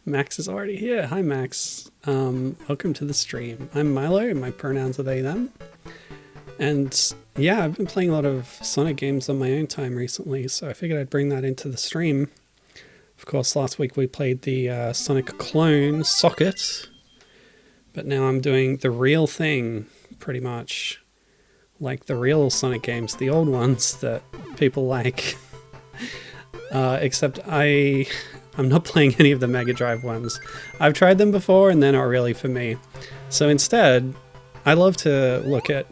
Max is already here. Hi, Max. Welcome to the stream. I'm Milo, and my pronouns are they, them. And yeah, I've been playing a lot of Sonic games on my own time recently, so I figured I'd bring that into the stream. Of course, last week we played the Sonic clone, Socket, but now I'm doing the real thing, pretty much. Like the real Sonic games, the old ones that people like. Except I'm not playing any of the Mega Drive ones. I've tried them before and they're not really for me. So instead, I love to look at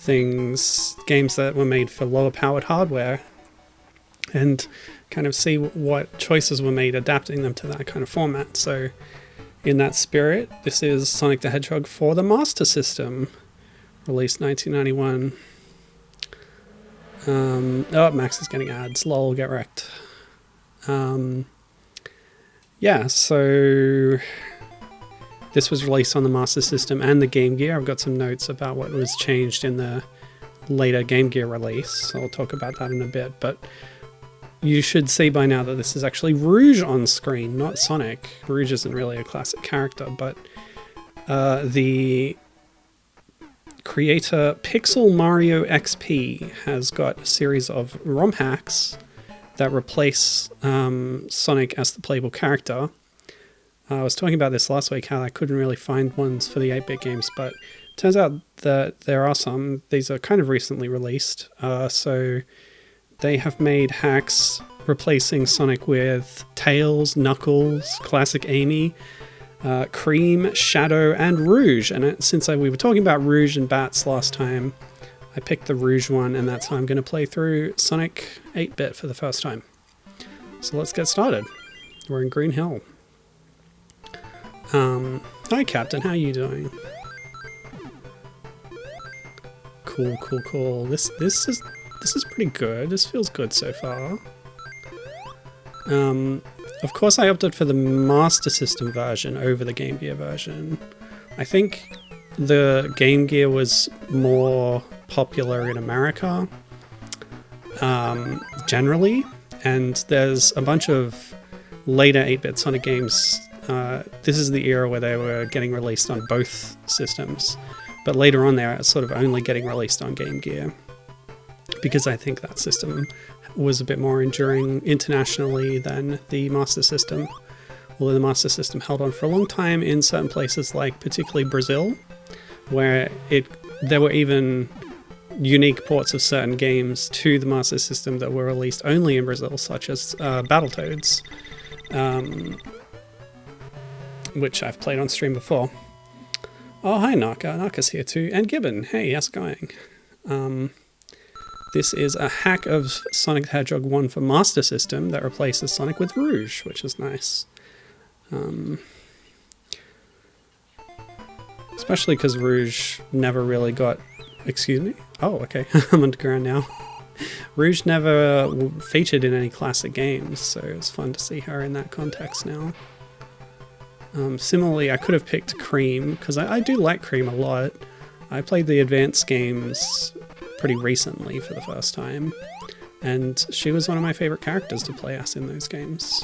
games that were made for lower powered hardware and kind of see what choices were made adapting them to that kind of format. So in that spirit, this is Sonic the Hedgehog for the Master System, released 1991. Oh, Max is getting ads. Lol, get wrecked. Yeah, so this was released on the Master System and the Game Gear. I've got some notes about what was changed in the later Game Gear release, so I'll talk about that in a bit. But you should see by now that this is actually Rouge on screen, not Sonic. Rouge isn't really a classic character, but the creator Pixel Mario XP has got a series of ROM hacks that replace Sonic as the playable character. I was talking about this last week, how I couldn't really find ones for the 8-bit games, but it turns out that there are some. These are kind of recently released, so they have made hacks replacing Sonic with Tails, Knuckles, Classic Amy, Cream, Shadow, and Rouge. And since we were talking about Rouge and Bats last time, I picked the Rouge one, and that's how I'm going to play through Sonic 8-bit for the first time. So let's get started. We're in Green Hill. Hi Captain, how are you doing? Cool. This is pretty good. This feels good so far. Of course I opted for the Master System version over the Game Gear version. I think the Game Gear was more popular in America, generally, and there's a bunch of later 8-bit Sonic games. This is the era where they were getting released on both systems, but later on they're sort of only getting released on Game Gear, because I think that system was a bit more enduring internationally than the Master System, although the Master System held on for a long time in certain places, like particularly Brazil, where there were even unique ports of certain games to the Master System that were released only in Brazil, such as Battletoads, which I've played on stream before. Oh, hi Naka. Naka's here too. And Gibbon. Hey, how's it going? This is a hack of Sonic the Hedgehog 1 for Master System that replaces Sonic with Rouge, which is nice. Especially because Rouge never really got... Excuse me? Oh, okay. I'm underground now. Rouge never featured in any classic games, so it's fun to see her in that context now. Similarly, I could have picked Cream, because I do like Cream a lot. I played the advanced games pretty recently for the first time, and she was one of my favorite characters to play as in those games.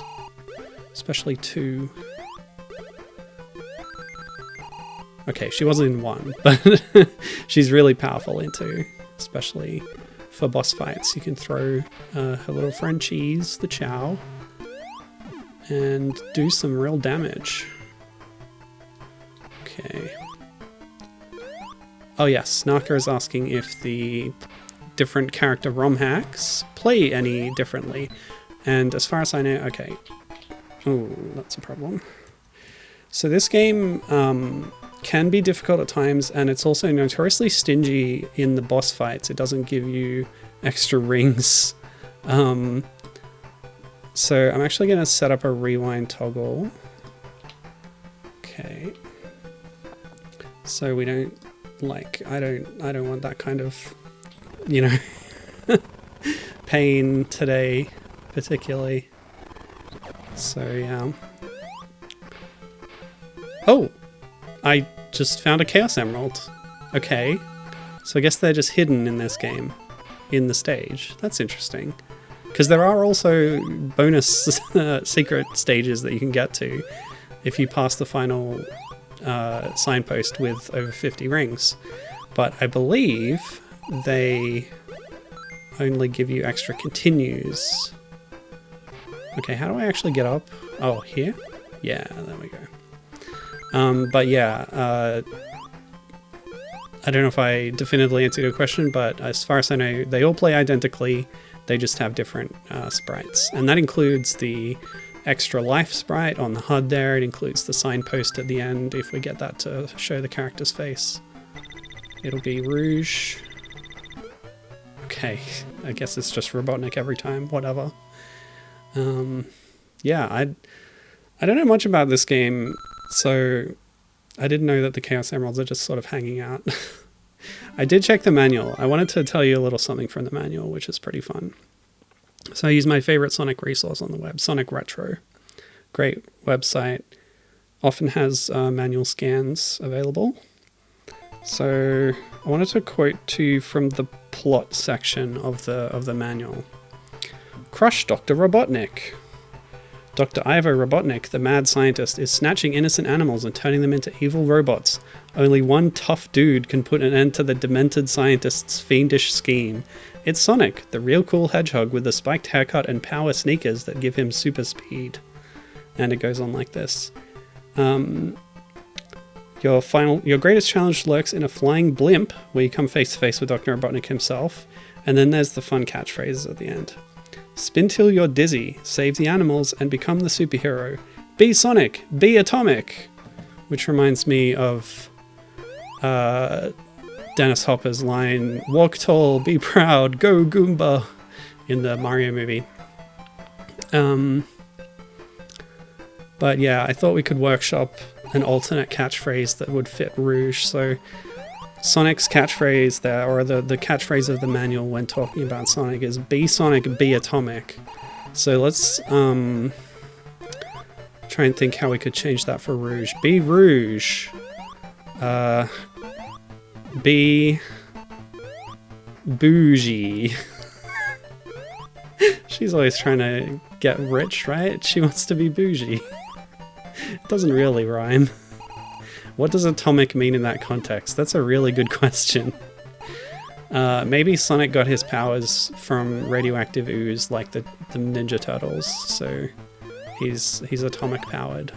Especially 2. Okay, she wasn't in 1, but she's really powerful in 2, especially for boss fights. You can throw her little friend Cheese, the Chow, and do some real damage. Okay. Oh yes, Naka is asking if the different character ROM hacks play any differently. And as far as I know, okay. Oh, that's a problem. So this game can be difficult at times, and it's also notoriously stingy in the boss fights. It doesn't give you extra rings. So I'm actually going to set up a rewind toggle. Okay. So we don't... I don't want that kind of, pain today, particularly. So, yeah. Oh! I just found a Chaos Emerald. Okay. So I guess they're just hidden in this game, in the stage. That's interesting. Because there are also bonus secret stages that you can get to if you pass the final signpost with over 50 rings. But I believe they only give you extra continues. Okay, how do I actually get up? Oh, here? Yeah, there we go. But yeah, I don't know if I definitively answered your question, but as far as I know, they all play identically. They just have different sprites. And that includes the extra life sprite on the HUD there. It includes the signpost at the end, if we get that to show the character's face. It'll be Rouge. Okay, I guess it's just Robotnik every time, whatever. Yeah, I don't know much about this game, so I didn't know that the Chaos Emeralds are just sort of hanging out. I did check the manual. I wanted to tell you a little something from the manual, which is pretty fun. So I use my favorite Sonic resource on the web, Sonic Retro. Great website. Often has manual scans available. So I wanted to quote to you from the plot section of the manual. Crush Dr. Robotnik. Dr. Ivo Robotnik, the mad scientist, is snatching innocent animals and turning them into evil robots. Only one tough dude can put an end to the demented scientist's fiendish scheme. It's Sonic, the real cool hedgehog with the spiked haircut and power sneakers that give him super speed. And it goes on like this. Your greatest challenge lurks in a flying blimp, where you come face to face with Dr. Robotnik himself. And then there's the fun catchphrases at the end. Spin till you're dizzy, save the animals, and become the superhero. Be Sonic, be atomic! Which reminds me of Dennis Hopper's line, walk tall, be proud, go Goomba, in the Mario movie. But yeah, I thought we could workshop an alternate catchphrase that would fit Rouge. So Sonic's catchphrase there, or the catchphrase of the manual when talking about Sonic, is be Sonic, be atomic. So let's try and think how we could change that for Rouge. Be Rouge. Be bougie. She's always trying to get rich, right? She wants to be bougie. It doesn't really rhyme. What does atomic mean in that context? That's a really good question. Maybe Sonic got his powers from radioactive ooze like the Ninja Turtles, so he's atomic powered.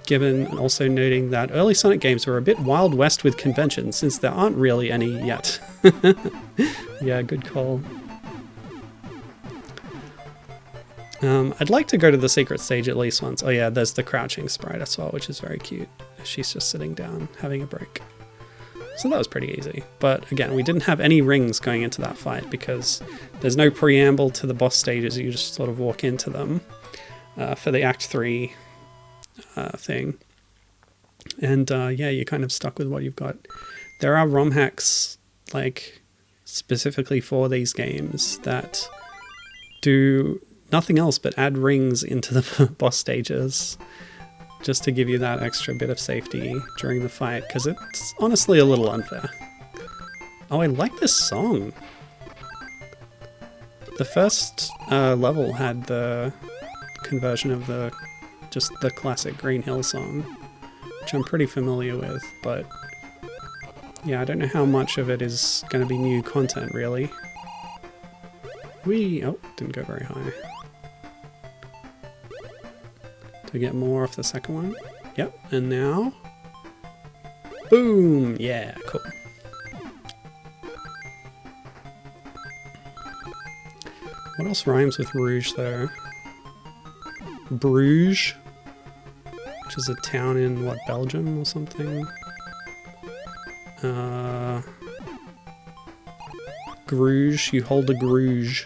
Gibbon also noting that early Sonic games were a bit Wild West with conventions, since there aren't really any yet. Yeah, good call. I'd like to go to the secret stage at least once. Oh yeah, there's the crouching sprite as well, which is very cute. She's just sitting down, having a break. So that was pretty easy. But again, we didn't have any rings going into that fight because there's no preamble to the boss stages. You just sort of walk into them for the Act 3 thing. And yeah, you're kind of stuck with what you've got. There are ROM hacks, like, specifically for these games that do nothing else but add rings into the boss stages just to give you that extra bit of safety during the fight, because it's honestly a little unfair. Oh, I like this song. The first level had the conversion of just the classic Green Hill song, which I'm pretty familiar with, but yeah, I don't know how much of it is going to be new content, really. Oh, didn't go very high. To get more off the second one. Yep, and now... Boom! Yeah, cool. What else rhymes with Rouge, though? Bruges, which is a town in, what, Belgium or something? Gruge, you hold a Gruge.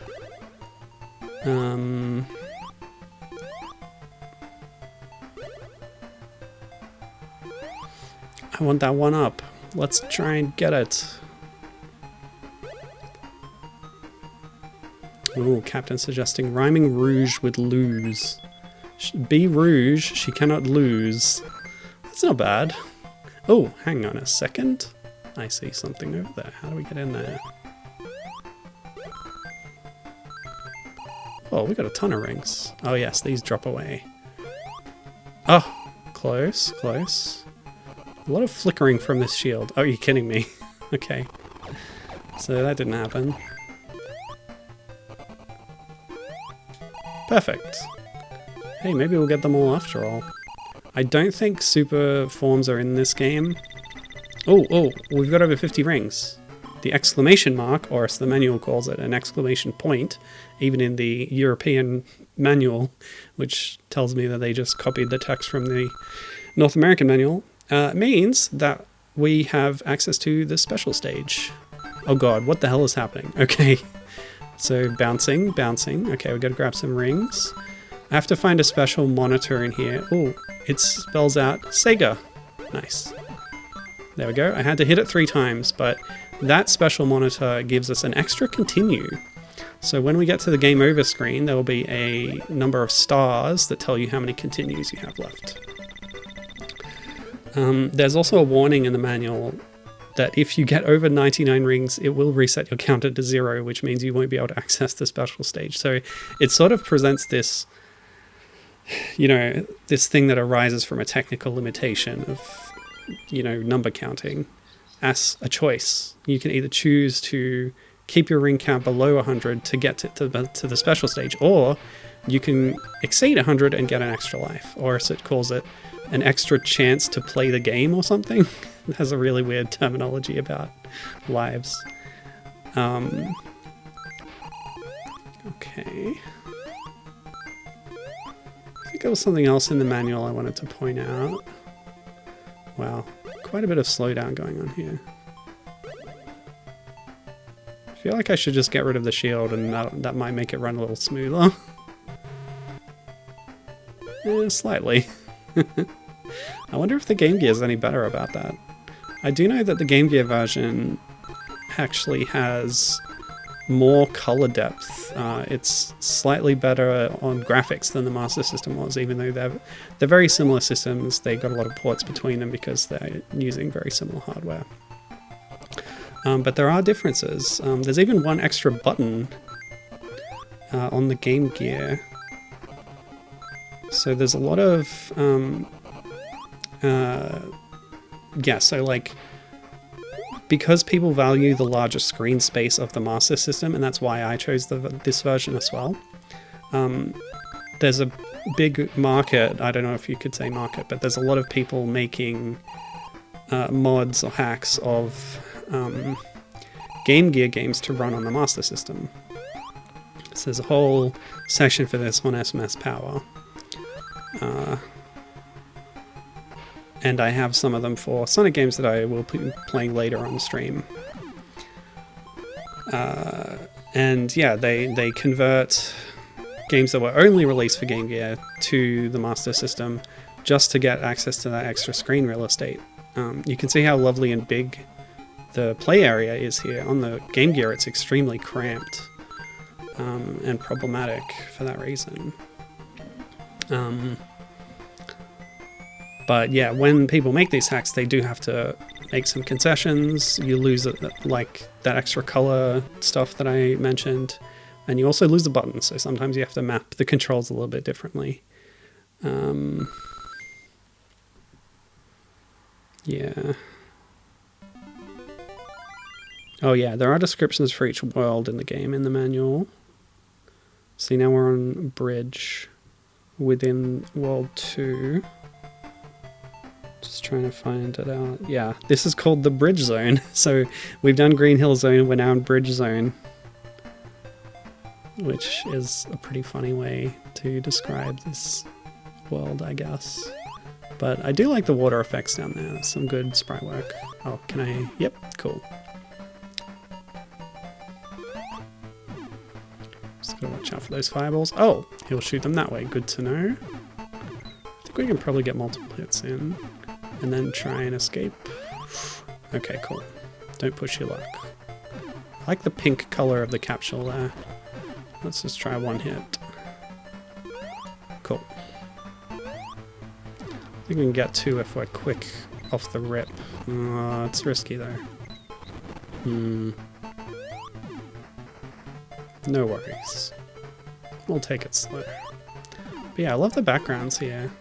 I want that one up. Let's try and get it. Ooh, Captain suggesting rhyming rouge with lose. Be rouge, she cannot lose. That's not bad. Oh, hang on a second. I see something over there. How do we get in there? Oh, we got a ton of rings. Oh yes, these drop away. Oh, close, close. A lot of flickering from this shield. Oh, you're kidding me. Okay. So that didn't happen. Perfect. Hey, maybe we'll get them all after all. I don't think super forms are in this game. Oh, we've got over 50 rings. The exclamation mark, or as the manual calls it, an exclamation point, even in the European manual, which tells me that they just copied the text from the North American manual, means that we have access to the special stage. Oh god, what the hell is happening? Okay, so bouncing. Okay, we gotta grab some rings. I have to find a special monitor in here. Oh, it spells out Sega. Nice. There we go. I had to hit it 3 times, but that special monitor gives us an extra continue. So when we get to the game over screen, there will be a number of stars that tell you how many continues you have left. There's also a warning in the manual that if you get over 99 rings, it will reset your counter to 0, which means you won't be able to access the special stage. So it sort of presents this, you know, this thing that arises from a technical limitation of, you know, number counting as a choice. You can either choose to keep your ring count below 100 to get to the special stage, or you can exceed 100 and get an extra life, or as it calls it, an extra chance to play the game or something. It has a really weird terminology about lives. Okay. I think there was something else in the manual I wanted to point out. Wow, quite a bit of slowdown going on here. I feel like I should just get rid of the shield and that might make it run a little smoother. Slightly. I wonder if the Game Gear is any better about that. I do know that the Game Gear version actually has more color depth. It's slightly better on graphics than the Master System was, even though they're very similar systems. They got a lot of ports between them because they're using very similar hardware. But there are differences. There's even one extra button on the Game Gear. So there's a lot of so like, because people value the larger screen space of the Master System, and that's why I chose this version as well, there's a big market, I don't know if you could say market, but there's a lot of people making mods or hacks of Game Gear games to run on the Master System. So there's a whole section for this on SMS Power. And I have some of them for Sonic games that I will be playing later on stream. And yeah, they convert games that were only released for Game Gear to the Master System just to get access to that extra screen real estate. You can see how lovely and big the play area is here. On the Game Gear, it's extremely cramped and problematic for that reason. But yeah, when people make these hacks, they do have to make some concessions. You lose like that extra color stuff that I mentioned, and you also lose the buttons. So sometimes you have to map the controls a little bit differently. Yeah. Oh yeah, there are descriptions for each world in the game in the manual. See, now we're on Bridge within World 2. Just trying to find it out. Yeah, this is called the Bridge Zone. So we've done Green Hill Zone, we're now in Bridge Zone. Which is a pretty funny way to describe this world, I guess. But I do like the water effects down there. That's some good sprite work. Oh, can I? Yep, cool. Just gotta watch out for those fireballs. Oh, he'll shoot them that way. Good to know. I think we can probably get multiple hits in. And then try and escape. Okay, cool. Don't push your luck. I like the pink color of the capsule there. Let's just try one hit. Cool. I think we can get 2 if we're quick off the rip. It's risky though. No worries. We'll take it slow. But yeah, I love the backgrounds here.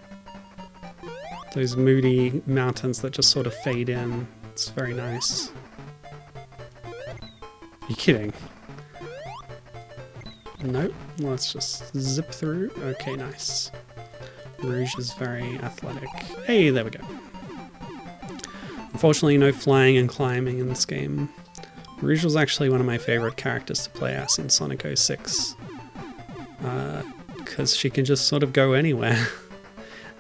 Those moody mountains that just sort of fade in. It's very nice. You kidding? Nope. Let's just zip through. Okay, nice. Rouge is very athletic. Hey, there we go. Unfortunately, no flying and climbing in this game. Rouge was actually one of my favorite characters to play as in Sonic 06. Because she can just sort of go anywhere.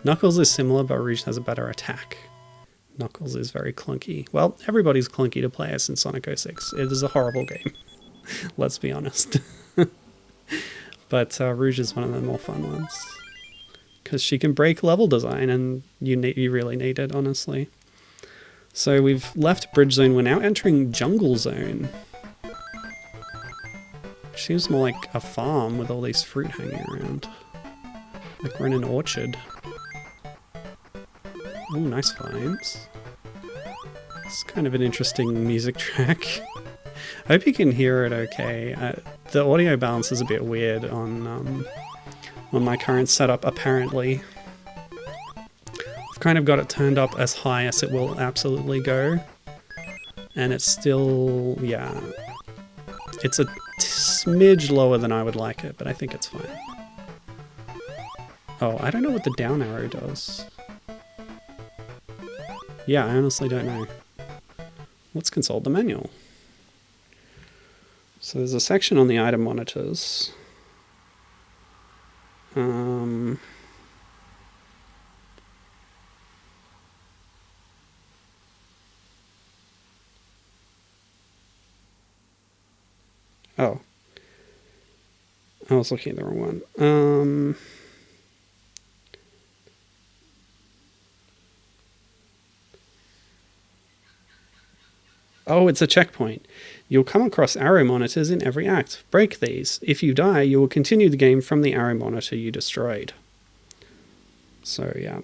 Knuckles is similar, but Rouge has a better attack. Knuckles is very clunky. Well, everybody's clunky to play as in Sonic 06. It is a horrible game. Let's be honest. But Rouge is one of the more fun ones. Because she can break level design, and you really need it, honestly. So we've left Bridge Zone. We're now entering Jungle Zone. Seems more like a farm with all these fruit hanging around. Like we're in an orchard. Oh, nice vines. It's kind of an interesting music track. I hope you can hear it okay. The audio balance is a bit weird on my current setup, apparently. I've kind of got it turned up as high as it will absolutely go. And it's still, yeah. It's a smidge lower than I would like it, but I think it's fine. Oh, I don't know what the down arrow does. Yeah, I honestly don't know. Let's consult the manual. So there's a section on the item monitors. Oh. I was looking at the wrong one. Oh, it's a checkpoint. You'll come across arrow monitors in every act. Break these. If you die, you will continue the game from the arrow monitor you destroyed. So, yeah.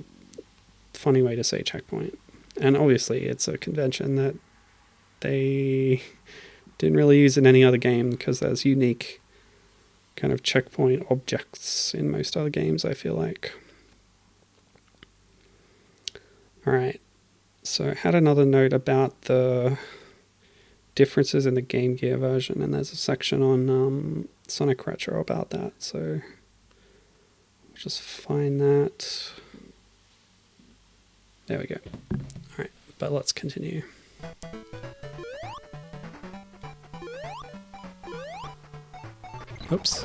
Funny way to say checkpoint. And obviously, it's a convention that they didn't really use in any other game because there's unique kind of checkpoint objects in most other games, I feel like. Alright. So, I had another note about the differences in the Game Gear version, and there's a section on Sonic Retro about that, so I'll just find that. There we go. Alright, but let's continue. Oops.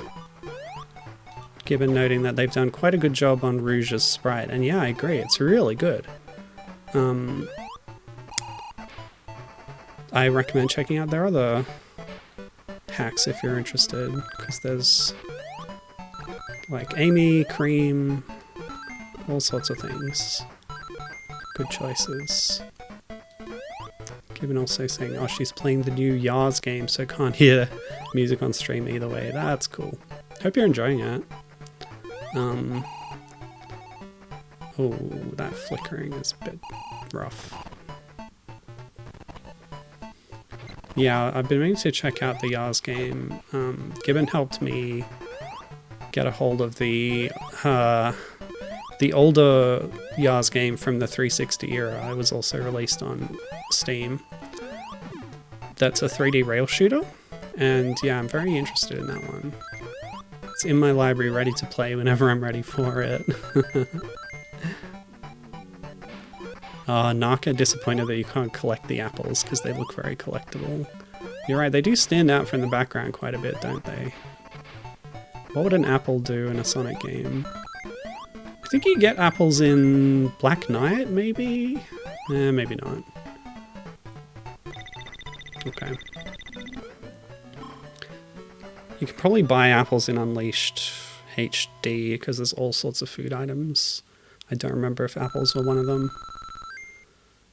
Gibbon noting that they've done quite a good job on Rouge's sprite, and yeah, I agree, it's really good. I recommend checking out their other hacks if you're interested, because there's like Amy, Cream, all sorts of things. Good choices. Gibbon also saying, oh, she's playing the new Yars game, so can't hear music on stream either way. That's cool. Hope you're enjoying it. Oh, that flickering is a bit rough. Yeah, I've been meaning to check out the Yars game. Gibbon helped me get a hold of the older Yars game from the 360 era. It was also released on Steam. That's a 3D rail shooter, and yeah, I'm very interested in that one. It's in my library, ready to play whenever I'm ready for it. Naka disappointed that you can't collect the apples because they look very collectible. You're right, they do stand out from the background quite a bit, don't they? What would an apple do in a Sonic game? I think you get apples in Black Knight, maybe? Maybe not. Okay. You could probably buy apples in Unleashed HD because there's all sorts of food items. I don't remember if apples were one of them.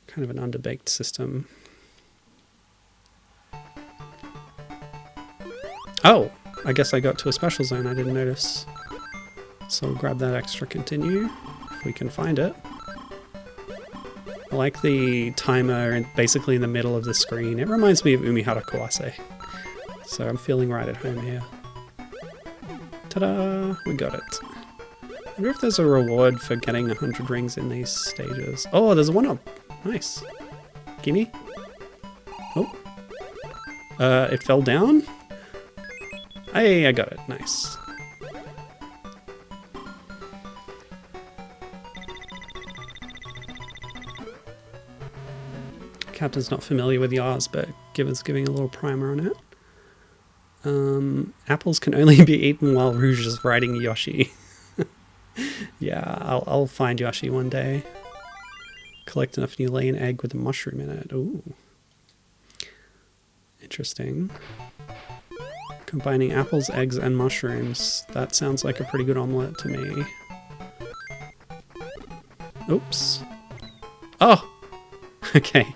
Kind of an underbaked system. Oh! I guess I got to a special zone I didn't notice. So we'll grab that extra continue, if we can find it. I like the timer basically in the middle of the screen. It reminds me of Umihara Kawase. So I'm feeling right at home here. Ta-da! We got it. I wonder if there's a reward for getting 100 rings in these stages. Oh, there's a 1-up. Nice. Gimme. Oh. It fell down? Hey, I got it. Nice. Captain's not familiar with Yars, but giving a little primer on it. Apples can only be eaten while Rouge is riding Yoshi. Yeah, I'll find Yoshi one day. Collect enough and you lay an egg with a mushroom in it. Ooh. Interesting. Combining apples, eggs, and mushrooms. That sounds like a pretty good omelette to me. Oops. Oh! Okay.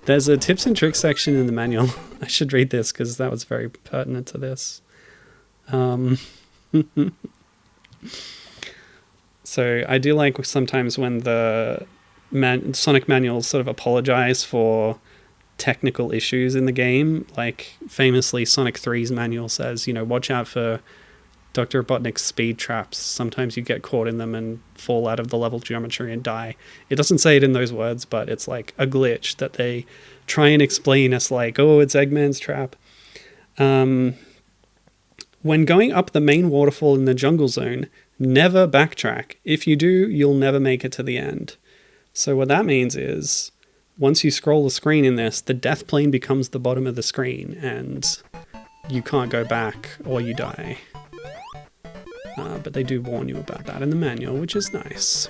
There's a tips and tricks section in the manual. I should read this because that was very pertinent to this. So I do like sometimes when the Sonic manuals sort of apologize for technical issues in the game. Like famously Sonic 3's manual says, you know, watch out for Dr. Robotnik's speed traps. Sometimes you get caught in them and fall out of the level geometry and die. It doesn't say it in those words, but it's like a glitch that they try and explain as like, oh, it's Eggman's trap. When going up the main waterfall in the jungle zone, never backtrack. If you do, you'll never make it to the end. So what that means is, once you scroll the screen in this, the death plane becomes the bottom of the screen and you can't go back or you die. But they do warn you about that in the manual, which is nice.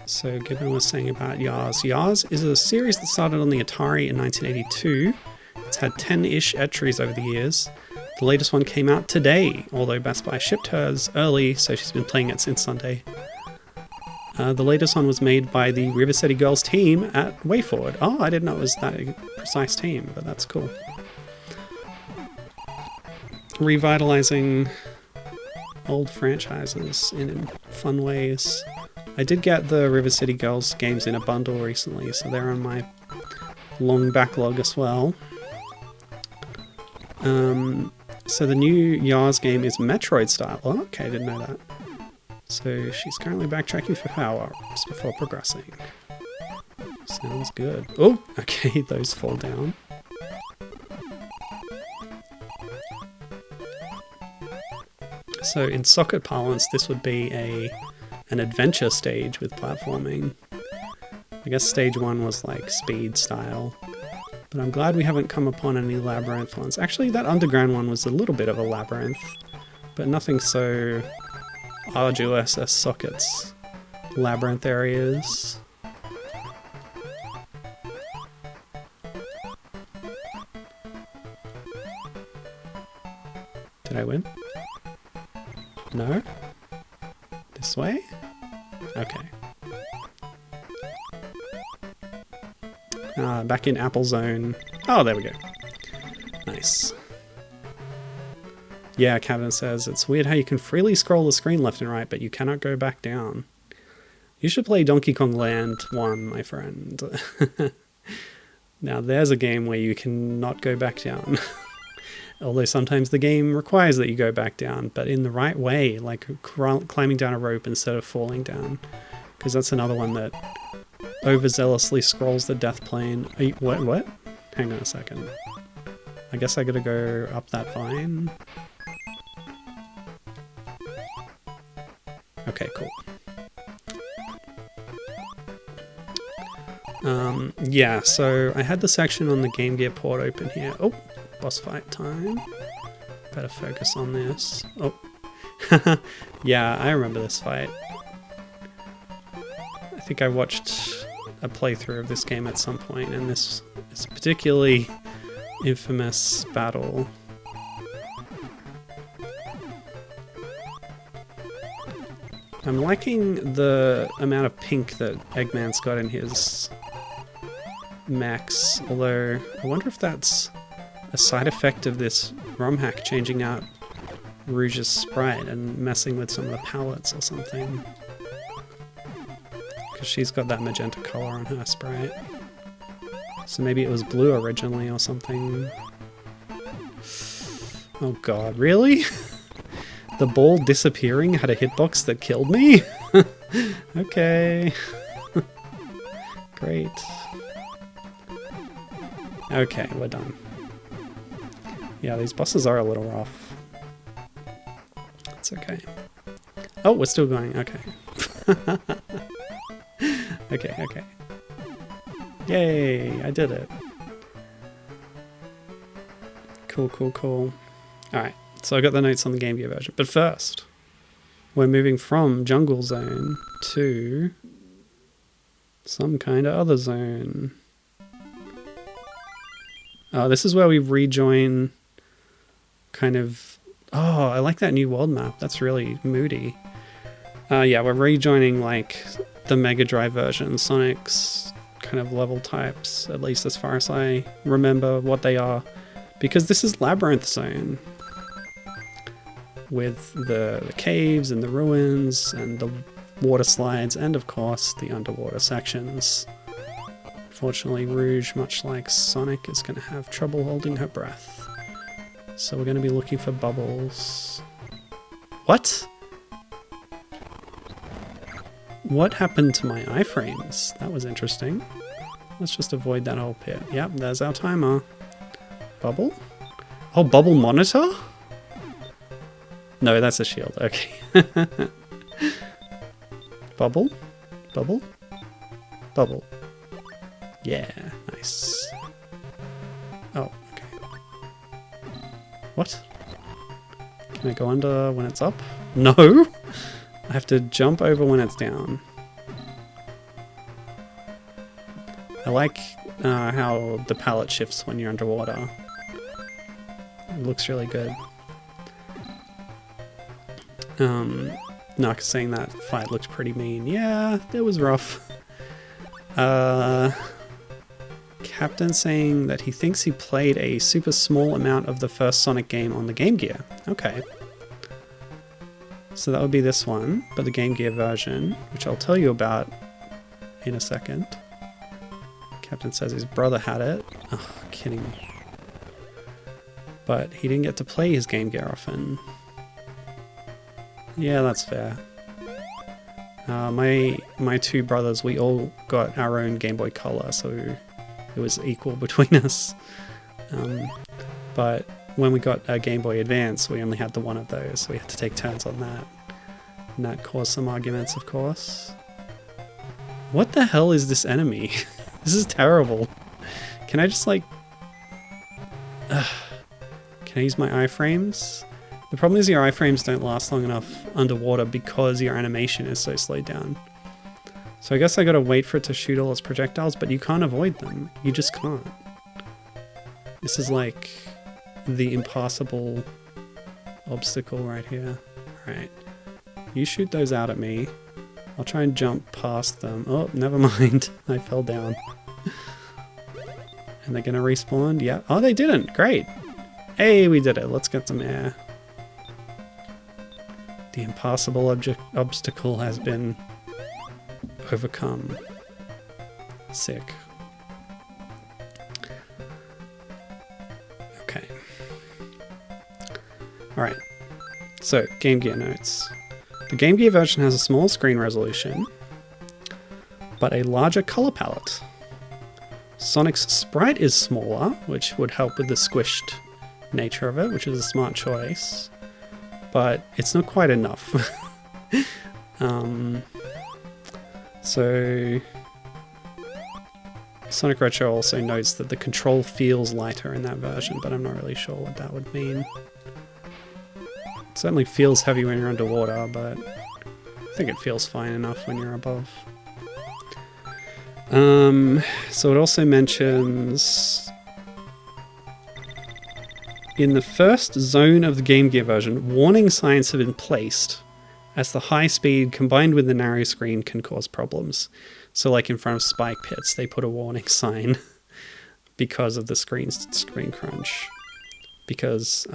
So Gibbon was saying about Yars. Yars is a series that started on the Atari in 1982. It's had 10-ish entries over the years. The latest one came out today, although Best Buy shipped hers early, so she's been playing it since Sunday. The latest one was made by the River City Girls team at WayForward. Oh, I didn't know it was that precise team, but that's cool. Revitalizing old franchises in fun ways. I did get the River City Girls games in a bundle recently, so they're on my long backlog as well. So the new Yars game is Metroid style. Oh, okay, I didn't know that. So she's currently backtracking for power-ups before progressing. Sounds good. Oh, okay, those fall down. So in socket parlance, this would be an adventure stage with platforming. I guess stage 1 was like speed style. But I'm glad we haven't come upon any labyrinth ones. Actually, that underground one was a little bit of a labyrinth, but nothing so arduous as Socket's labyrinth areas. Did I win? No? This way? Okay. Back in Apple Zone. Oh, there we go. Nice. Yeah, Kevin says, it's weird how you can freely scroll the screen left and right, but you cannot go back down. You should play Donkey Kong Land 1, my friend. Now, there's a game where you can not go back down. Although sometimes the game requires that you go back down, but in the right way, like climbing down a rope instead of falling down. Because that's another one that overzealously scrolls the death plane. What? Hang on a second. I guess I gotta go up that vine. Okay, cool. Yeah, so I had the section on the Game Gear port open here. Oh, boss fight time. Better focus on this. Oh. Yeah, I remember this fight. I think I watched a playthrough of this game at some point, and this is a particularly infamous battle. I'm liking the amount of pink that Eggman's got in his mechs, although I wonder if that's a side effect of this ROM hack changing out Rouge's sprite and messing with some of the palettes or something. Because she's got that magenta color on her sprite. So maybe it was blue originally or something. Oh god, really? The ball disappearing had a hitbox that killed me? Okay. Great. Okay, we're done. Yeah, these bosses are a little rough. It's okay. Oh, we're still going. Okay. Okay. Yay, I did it. Cool. Alright, so I got the notes on the Game Gear version. But first, we're moving from Jungle Zone to some kind of other zone. Oh, this is where we rejoin kind of... Oh, I like that new world map. That's really moody. Yeah, we're rejoining like the Mega Drive version, Sonic's kind of level types, at least as far as I remember what they are. Because this is Labyrinth Zone. With the caves and the ruins and the water slides and of course the underwater sections. Unfortunately, Rouge, much like Sonic, is going to have trouble holding her breath. So we're going to be looking for bubbles. What? What happened to my iframes? That was interesting. Let's just avoid that whole pit. Yep, there's our timer. Bubble? Oh, bubble monitor? No, that's a shield. Okay. Bubble? Bubble? Bubble. Yeah, nice. Oh, okay. What? Can I go under when it's up? No! I have to jump over when it's down. I like how the palette shifts when you're underwater. It looks really good. Nock saying that fight looked pretty mean. Yeah, it was rough. Captain saying that he thinks he played a super small amount of the first Sonic game on the Game Gear. Okay. So that would be this one, but the Game Gear version, which I'll tell you about in a second. Captain says his brother had it. Oh, kidding me. But he didn't get to play his Game Gear often. Yeah, that's fair. My two brothers, we all got our own Game Boy Color, so it was equal between us. But when we got a Game Boy Advance, we only had the one of those, so we had to take turns on that. And that caused some arguments, of course. What the hell is this enemy? This is terrible. Can I just like... Can I use my iframes? The problem is your iframes don't last long enough underwater because your animation is so slowed down. So I guess I gotta wait for it to shoot all its projectiles, but you can't avoid them. You just can't. This is like the impassable obstacle right here. Alright. You shoot those out at me. I'll try and jump past them. Oh, never mind. I fell down. And they're gonna respawn? Yeah. Oh, they didn't. Great. Hey, we did it. Let's get some air. The impassable obstacle has been overcome. Sick. Okay. Alright. So, Game Gear notes. The Game Gear version has a small screen resolution, but a larger color palette. Sonic's sprite is smaller, which would help with the squished nature of it, which is a smart choice. But it's not quite enough. So Sonic Retro also notes that the control feels lighter in that version, but I'm not really sure what that would mean. It certainly feels heavy when you're underwater, but I think it feels fine enough when you're above. So it also mentions... In the first zone of the Game Gear version, warning signs have been placed, as the high speed combined with the narrow screen can cause problems. So like in front of Spike Pits, they put a warning sign because of the screen crunch. Because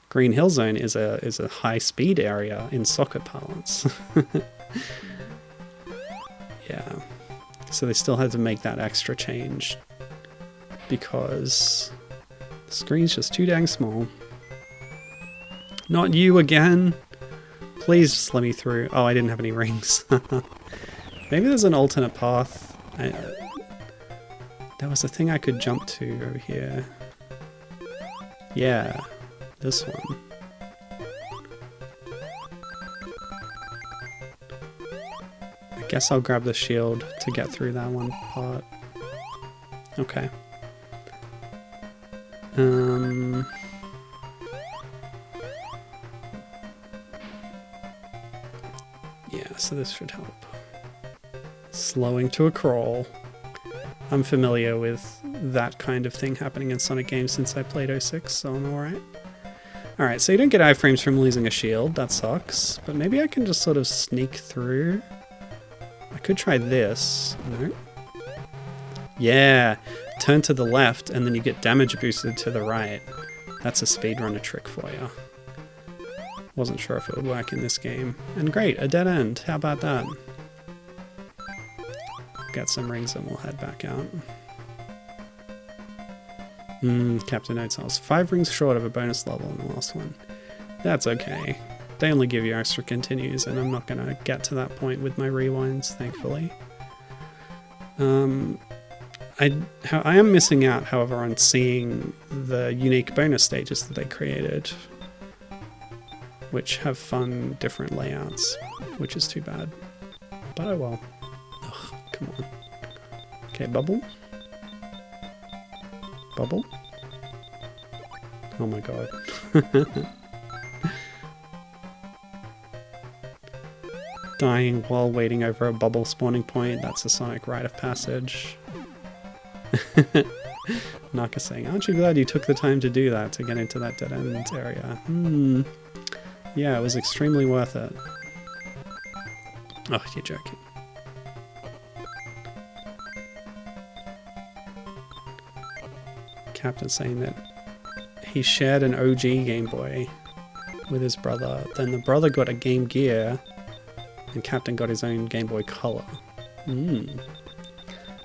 Green Hill Zone is a high speed area in soccer parlance. Yeah. So they still had to make that extra change because the screen's just too dang small. Not you again. Please just let me through. Oh, I didn't have any rings. Maybe there's an alternate path. There was a thing I could jump to over here. Yeah, this one. I guess I'll grab the shield to get through that one part. Okay. Yeah, so this should help. Slowing to a crawl. I'm familiar with that kind of thing happening in Sonic games since I played 06, so I'm alright. Alright, so you don't get iframes from losing a shield, that sucks. But maybe I can just sort of sneak through. I could try this. No. Yeah! Turn to the left and then you get damage boosted to the right. That's a speedrunner trick for you. Wasn't sure if it would work in this game. And great, a dead end. How about that? Get some rings and we'll head back out. Captain notes I was 5 rings short of a bonus level in the last one. That's okay. They only give you extra continues and I'm not going to get to that point with my rewinds, thankfully. I am missing out, however, on seeing the unique bonus stages that they created, which have fun, different layouts, which is too bad. But oh well. Ugh, come on. Okay, bubble. Bubble. Oh my god. Dying while waiting over a bubble spawning point, that's a Sonic rite of passage. Naka saying, aren't you glad you took the time to do that to get into that dead end area? Yeah, it was extremely worth it. Oh, you're joking. Captain saying that he shared an OG Game Boy with his brother. Then the brother got a Game Gear and Captain got his own Game Boy Color.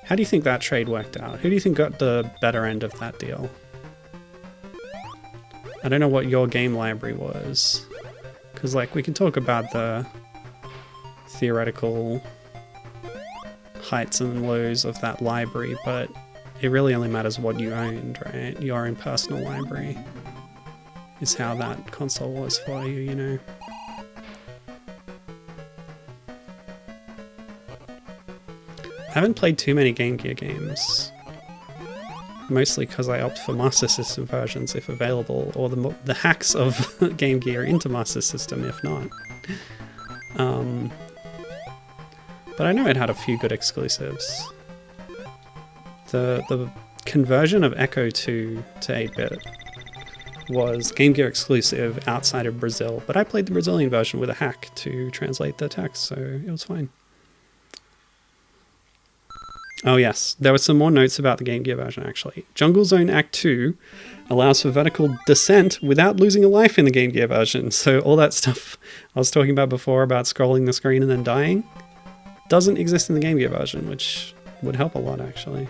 How do you think that trade worked out? Who do you think got the better end of that deal? I don't know what your game library was. Because, like, we can talk about the theoretical heights and lows of that library, but it really only matters what you owned, right? Your own personal library is how that console was for you, you know? I haven't played too many Game Gear games. Mostly because I opt for Master System versions if available, or the hacks of Game Gear into Master System if not. But I know it had a few good exclusives. The conversion of Echo 2 to 8-bit was Game Gear exclusive outside of Brazil, but I played the Brazilian version with a hack to translate the text, so it was fine. Oh yes, there were some more notes about the Game Gear version actually. Jungle Zone Act 2 allows for vertical descent without losing a life in the Game Gear version, so all that stuff I was talking about before about scrolling the screen and then dying doesn't exist in the Game Gear version, which would help a lot actually.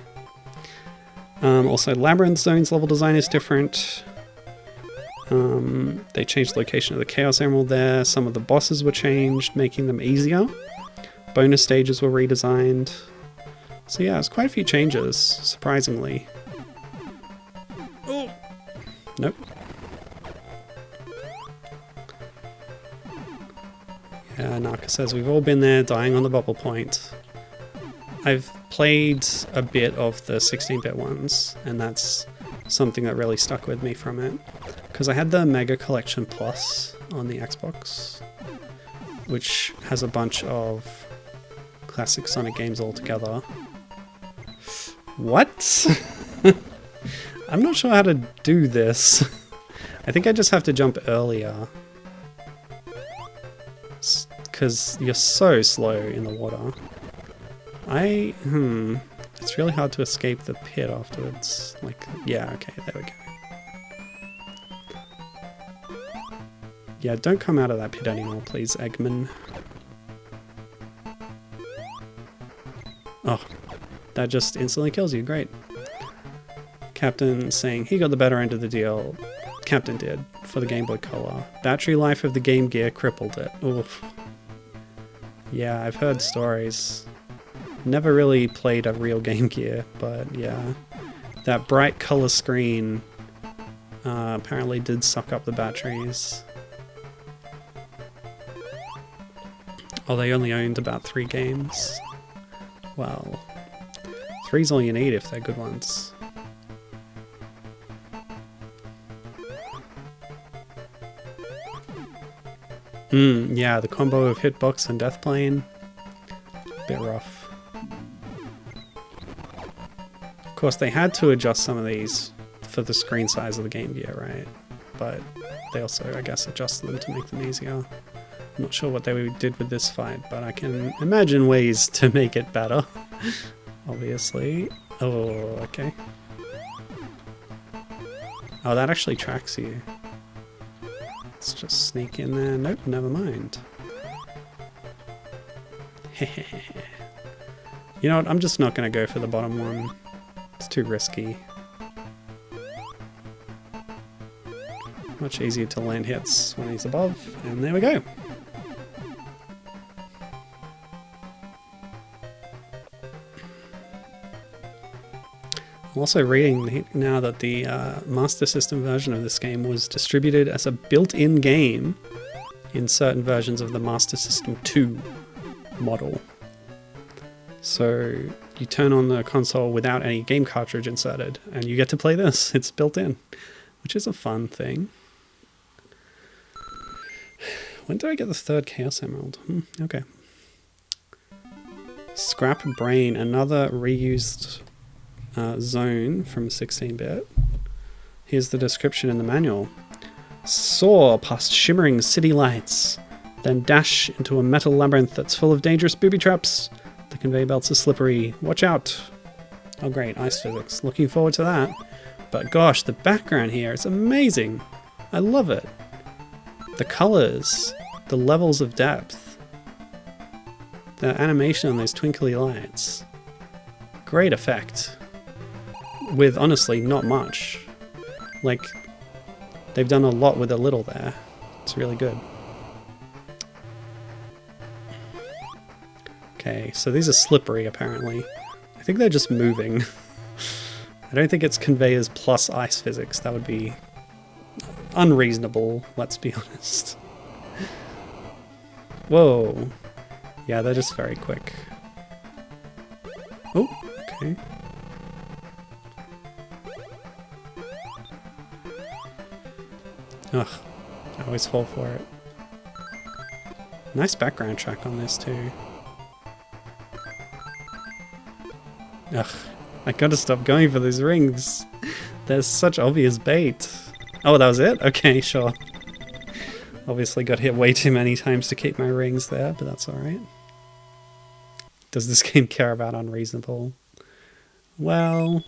Also, Labyrinth Zone's level design is different. They changed the location of the Chaos Emerald there. Some of the bosses were changed, making them easier. Bonus stages were redesigned. So yeah, it's quite a few changes, surprisingly. Oh! Nope. Yeah, Naka says we've all been there, dying on the bubble point. I've played a bit of the 16-bit ones, and that's something that really stuck with me from it. Because I had the Mega Collection Plus on the Xbox, which has a bunch of classic Sonic games all together. What? I'm not sure how to do this. I think I just have to jump earlier. Because you're so slow in the water. It's really hard to escape the pit afterwards. Like, yeah, okay, there we go. Yeah, don't come out of that pit anymore, please, Eggman. Oh, that just instantly kills you. Great. Captain saying he got the better end of the deal. Captain did, for the Game Boy Color. Battery life of the Game Gear crippled it. Oof. Yeah, I've heard stories. Never really played a real Game Gear, but yeah. That bright color screen apparently did suck up the batteries. Oh, they only owned about 3 games. Well, 3's all you need if they're good ones. Yeah, the combo of Hitbox and Deathplane, bit rough. Of course, they had to adjust some of these for the screen size of the Game Gear, right? But they also, I guess, adjusted them to make them easier. I'm not sure what they did with this fight, but I can imagine ways to make it better, obviously. Oh, okay. Oh, that actually tracks you. Let's just sneak in there. Nope, never mind. You know what, I'm just not going to go for the bottom one. It's too risky. Much easier to land hits when he's above, and there we go. I'm also reading now that the Master System version of this game was distributed as a built-in game in certain versions of the Master System 2 model. So you turn on the console without any game cartridge inserted, and you get to play this. It's built in, which is a fun thing. When do I get the 3rd Chaos Emerald? Okay. Scrap Brain, another reused zone from 16-bit. Here's the description in the manual. Soar past shimmering city lights, then dash into a metal labyrinth that's full of dangerous booby traps. The conveyor belts are slippery. Watch out. Oh great, ice physics. Looking forward to that. But gosh, the background here is amazing. I love it. The colors, the levels of depth, the animation on those twinkly lights. Great effect. With, honestly, not much. Like, they've done a lot with a little there. It's really good. Okay, so these are slippery, apparently. I think they're just moving. I don't think it's conveyors plus ice physics. That would be unreasonable, let's be honest. Whoa. Yeah, they're just very quick. Oh, okay. Ugh, I always fall for it. Nice background track on this too. Ugh, I gotta stop going for these rings. There's such obvious bait. Oh, that was it? Okay, sure. Obviously got hit way too many times to keep my rings there, but that's alright. Does this game care about unreasonable? Well...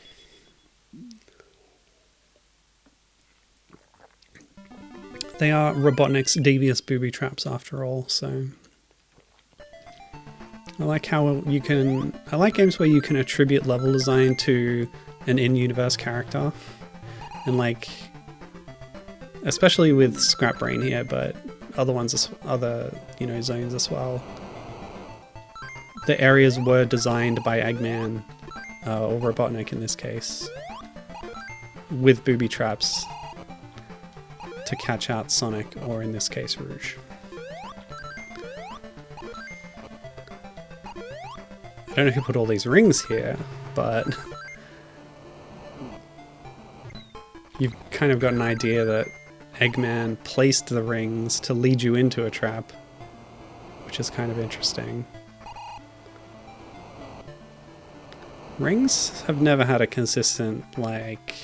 they are Robotnik's devious booby traps after all, so... I like how you can... I like games where you can attribute level design to an in-universe character. And like... especially with Scrap Brain here, but other ones, other, you know, zones as well. The areas were designed by Eggman, or Robotnik in this case, with booby traps to catch out Sonic, or in this case, Rouge. I don't know who put all these rings here, but you've kind of got an idea that Eggman placed the rings to lead you into a trap, which is kind of interesting. Rings have never had a consistent, like,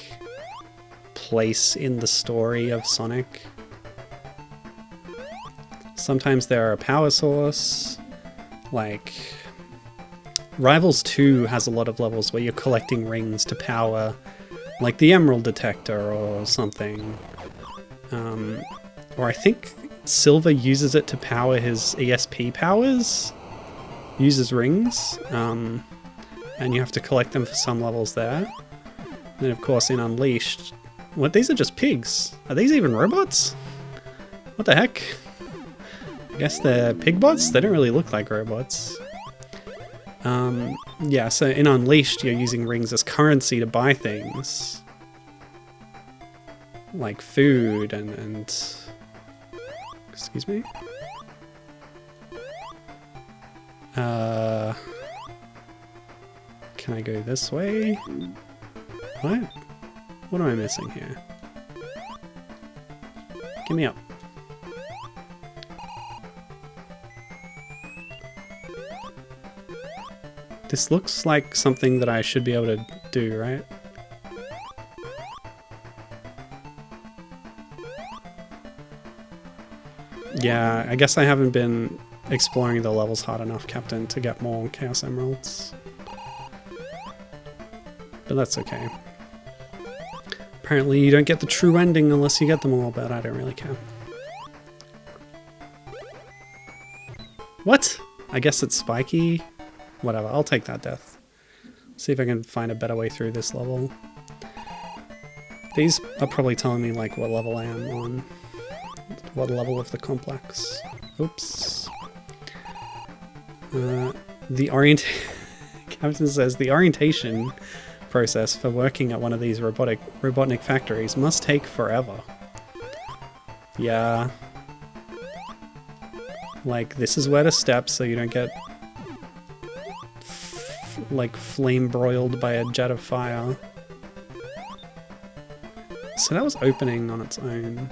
place in the story of Sonic. Sometimes they're a power source, like Rivals 2 has a lot of levels where you're collecting rings to power, like the Emerald Detector or something. Or I think Silver uses it to power his ESP powers. Uses rings. and you have to collect them for some levels there. And then of course in Unleashed... What, these are just pigs? Are these even robots? What the heck? I guess they're pig bots? They don't really look like robots. Yeah, so in Unleashed you're using rings as currency to buy things. Like food and... Excuse me? Can I go this way? What? What am I missing here? Get me up. This looks like something that I should be able to do, right? Yeah, I guess I haven't been exploring the levels hard enough, Captain, to get more Chaos Emeralds. But that's okay. Apparently you don't get the true ending unless you get them all, but I don't really care. What? I guess it's spiky? Whatever, I'll take that death. See if I can find a better way through this level. These are probably telling me like what level I am on. What level of the complex. Oops. Captain says the orientation process for working at one of these robotic factories must take forever. Yeah. Like, this is where to step so you don't get like flame broiled by a jet of fire. So that was opening on its own.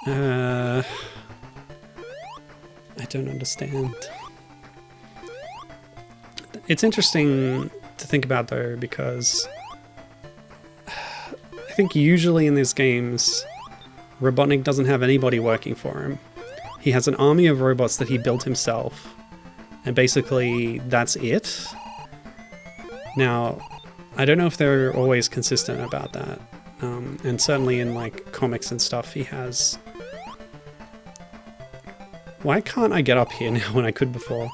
I don't understand. It's interesting to think about though, because I think usually in these games, Robotnik doesn't have anybody working for him. He has an army of robots that he built himself, and basically that's it. Now, I don't know if they're always consistent about that, and certainly in like comics and stuff he has... Why can't I get up here now when I could before?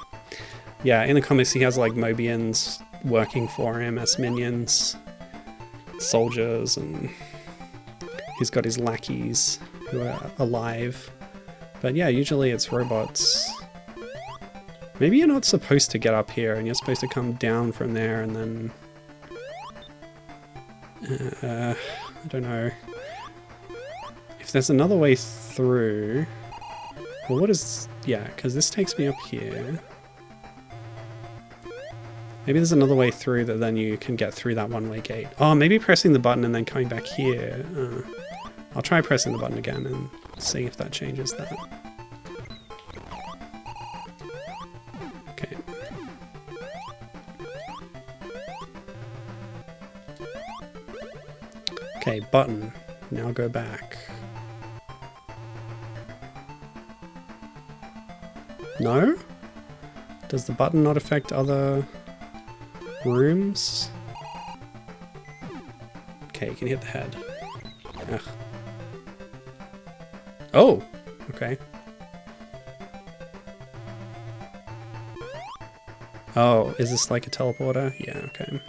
Yeah, in the comics he has like Mobians working for him as minions, soldiers, and he's got his lackeys who are alive. But yeah, usually it's robots. Maybe you're not supposed to get up here and you're supposed to come down from there and then... I don't know. If there's another way through... Well, what is... Yeah, because this takes me up here. Maybe there's another way through that then you can get through that one-way gate. Oh, maybe pressing the button and then coming back here. I'll try pressing the button again and see if that changes that. Okay. Okay, button. Now go back. No? Does the button not affect other rooms? Okay, you can hit the head. Ugh. Oh! Okay. Oh, is this like a teleporter? Yeah, okay.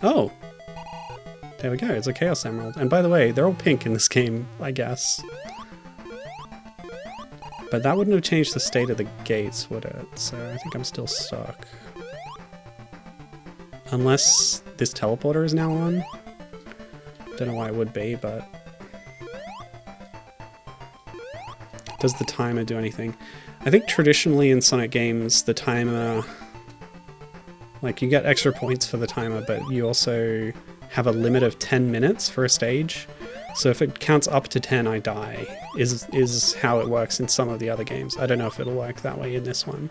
Oh! There we go, it's a Chaos Emerald. And by the way, they're all pink in this game, I guess. But that wouldn't have changed the state of the gates, would it? So I think I'm still stuck. Unless this teleporter is now on. Don't know why it would be, but... Does the timer do anything? I think traditionally in Sonic games, the timer... Like, you get extra points for the timer, but you also have a limit of 10 minutes for a stage. So if it counts up to 10, I die, is how it works in some of the other games. I don't know if it'll work that way in this one.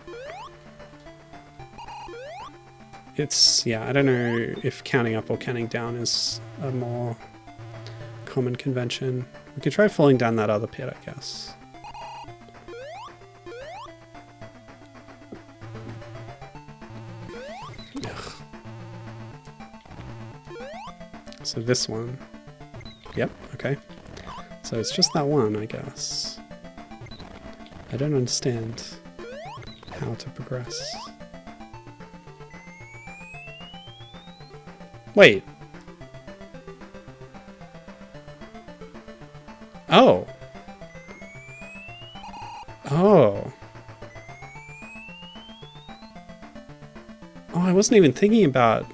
It's, yeah, I don't know if counting up or counting down is a more common convention. We could try falling down that other pit, I guess. Ugh. So this one. Yep, okay. So it's just that one, I guess. I don't understand how to progress. Wait. Oh. Oh. Oh, I wasn't even thinking about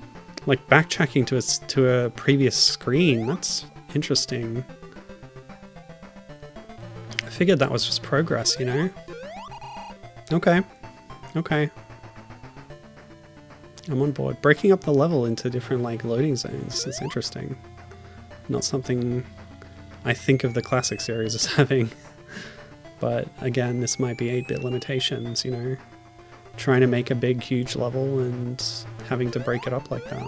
like backtracking to a previous screen. That's interesting. I figured that was just progress, you know? Okay. Okay. I'm on board. Breaking up the level into different like loading zones is interesting. Not something I think of the classic series as having. But again, this might be 8-bit limitations, you know? Trying to make a big, huge level and having to break it up like that.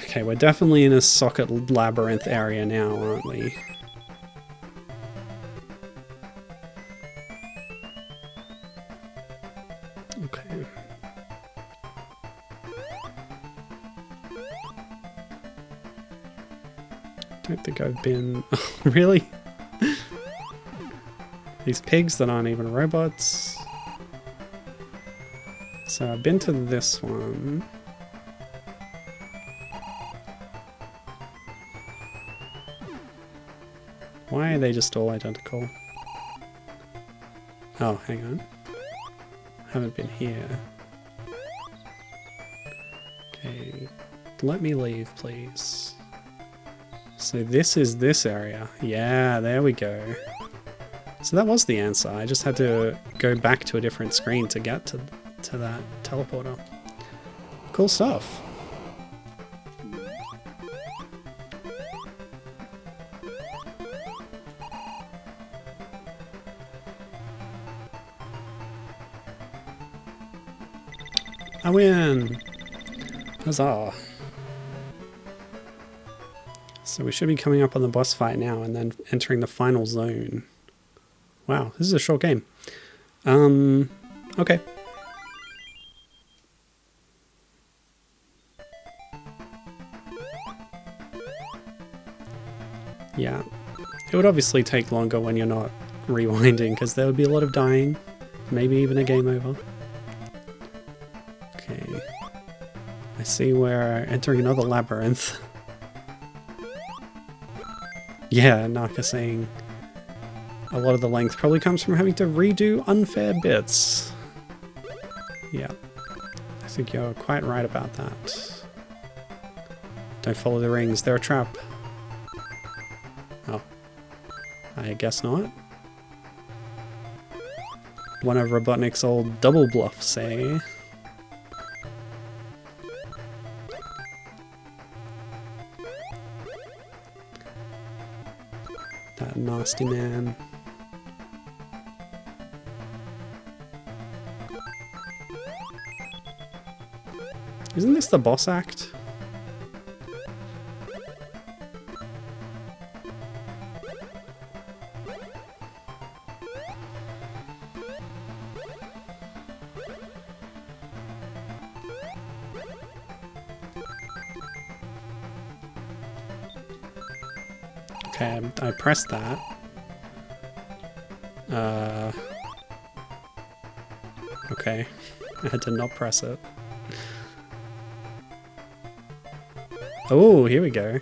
Okay, we're definitely in a socket labyrinth area now, aren't we? Okay. Don't think I've been... Oh, really? These pigs that aren't even robots. So I've been to this one. Why are they just all identical? Oh, hang on. Haven't been here. Okay, let me leave, please. So this is this area. Yeah, there we go. So that was the answer. I just had to go back to a different screen to get to that teleporter. Cool stuff. I win! Huzzah! So we should be coming up on the boss fight now and then entering the final zone. Wow, this is a short game. Okay. Yeah. It would obviously take longer when you're not rewinding, because there would be a lot of dying. Maybe even a game over. Okay. I see we're entering another labyrinth. Yeah, Naka saying a lot of the length probably comes from having to redo unfair bits. Yeah, I think you're quite right about that. Don't follow the rings, they're a trap. Oh, I guess not. One of Robotnik's old double bluffs, eh? That nasty man. Isn't this the boss act? Okay, I pressed that. Okay, I had to not press it. Oh, here we go.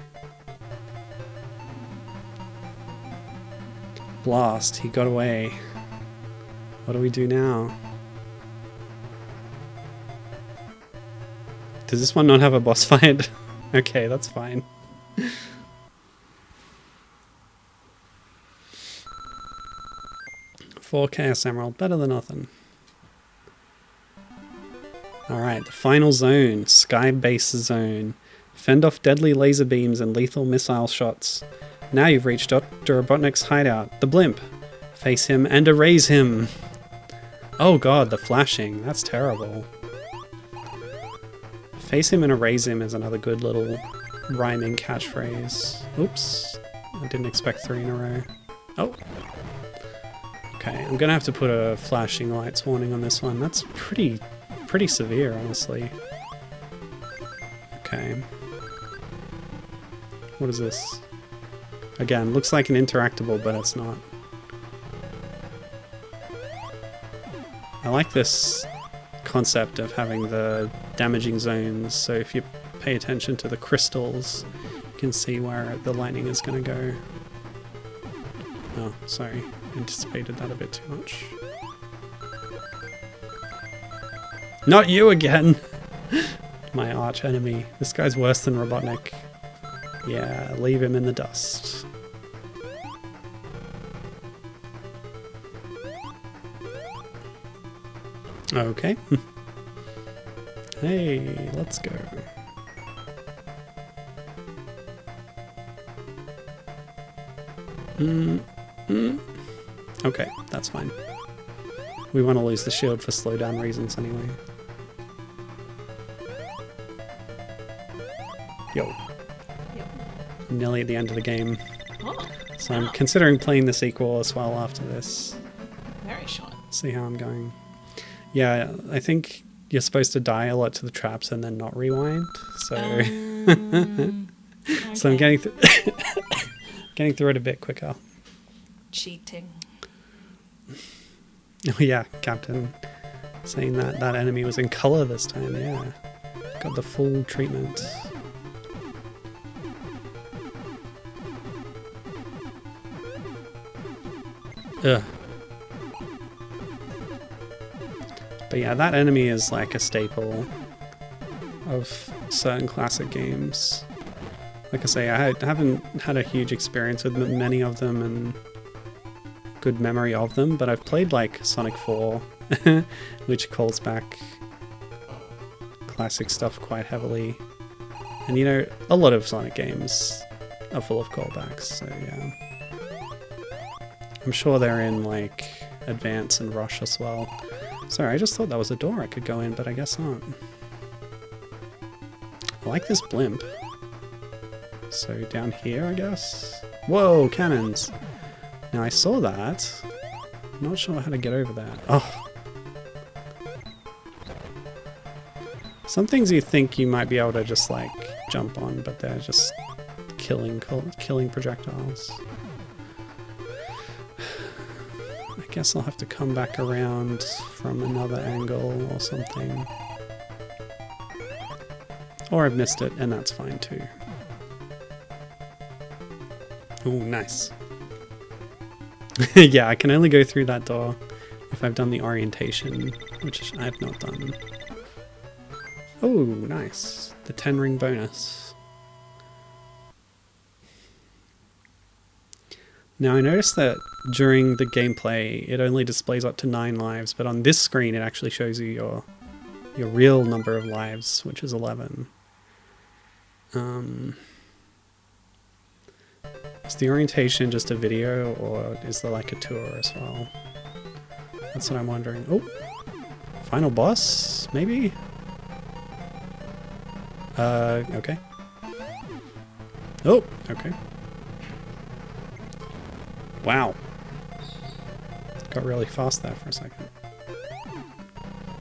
Blast, he got away. What do we do now? Does this one not have a boss fight? Okay, that's fine. 4 Chaos Emerald, better than nothing. Alright, the final zone, Sky Base Zone. Fend off deadly laser beams and lethal missile shots. Now you've reached Dr. Robotnik's hideout, the blimp. Face him and erase him. Oh god, the flashing, that's terrible. Face him and erase him is another good little rhyming catchphrase. Oops, I didn't expect 3 in a row. Oh. Okay, I'm gonna have to put a flashing lights warning on this one. That's pretty severe, honestly. Okay. What is this? Again, looks like an interactable, but it's not. I like this concept of having the damaging zones. So if you pay attention to the crystals, you can see where the lightning is going to go. Oh, sorry. Anticipated that a bit too much. Not you again! My arch enemy. This guy's worse than Robotnik. Yeah, leave him in the dust. Okay. Hey, let's go. Okay, that's fine. We want to lose the shield for slowdown reasons anyway. Yo. Nearly at the end of the game. Oh, So I'm considering playing the sequel as well after this. very short. See how I'm going. Yeah, I think you're supposed to die a lot to the traps and then not rewind. So, so I'm getting getting through it a bit quicker. Cheating. Oh yeah, Captain saying that that enemy was in color this time. Yeah, got the full treatment. Ugh. But yeah, that enemy is like a staple of certain classic games. Like I say, I haven't had a huge experience with many of them and good memory of them, but I've played like Sonic 4, which calls back classic stuff quite heavily. And you know, a lot of Sonic games are full of callbacks, so yeah. I'm sure they're in like Advance and Rush as well. Sorry, I just thought that was a door I could go in, but I guess not. I like this blimp. So down here, I guess? Whoa, cannons! Now I saw that. I'm not sure how to get over that. Oh! Some things you think you might be able to just like jump on, but they're just killing projectiles. I guess I'll have to come back around from another angle or something. Or I've missed it, and that's fine too. Oh, nice. Yeah, I can only go through that door if I've done the orientation, which I have not done. Oh, nice. The 10 ring bonus. Now I noticed that during the gameplay it only displays up to 9 lives, but on this screen it actually shows you your real number of lives, which is 11. Is the orientation just a video, or is there like a tour as well? That's what I'm wondering. Oh! Final boss? Maybe? Okay. Oh! Okay. Wow. Got really fast there for a second.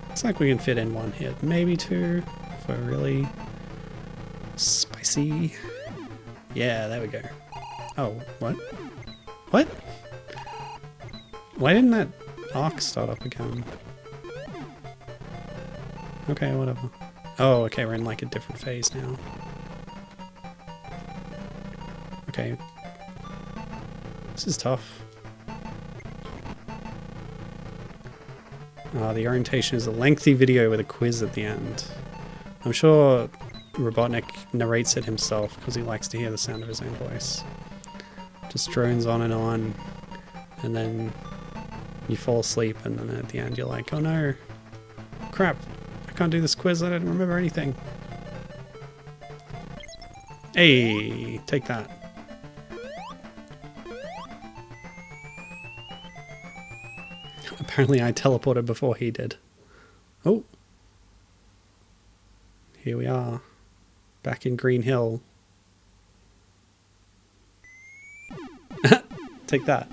Looks like we can fit in 1 hit, maybe 2, if we're really spicy. Yeah, there we go. Oh, what? What? Why didn't that arc start up again? Okay, whatever. Oh, okay, we're in like a different phase now. Okay. This is tough. The orientation is a lengthy video with a quiz at the end. I'm sure Robotnik narrates it himself because he likes to hear the sound of his own voice. Just drones on, and then you fall asleep, and then at the end you're like, oh no, crap, I can't do this quiz, I don't remember anything. Hey, take that. Apparently I teleported before he did. Oh. Here we are. Back in Green Hill. Take that.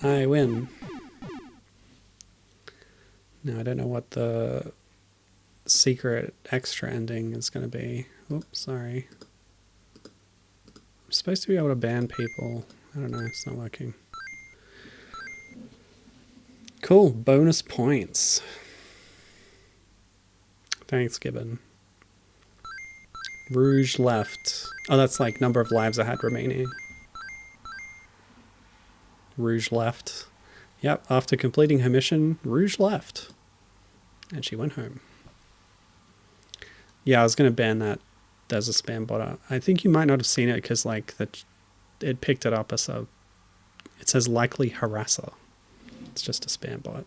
I win. Now I don't know what the secret extra ending is going to be. Oops, sorry. I'm supposed to be able to ban people. I don't know, it's not working. Cool, bonus points. Thanks, Gibbon. Rouge left. Oh, that's like number of lives I had remaining. Rouge left. Yep, after completing her mission, Rouge left. And she went home. Yeah, I was going to ban that as a spam bot. I think you might not have seen it because like it picked it up as a... It says likely harasser. It's just a spam bot.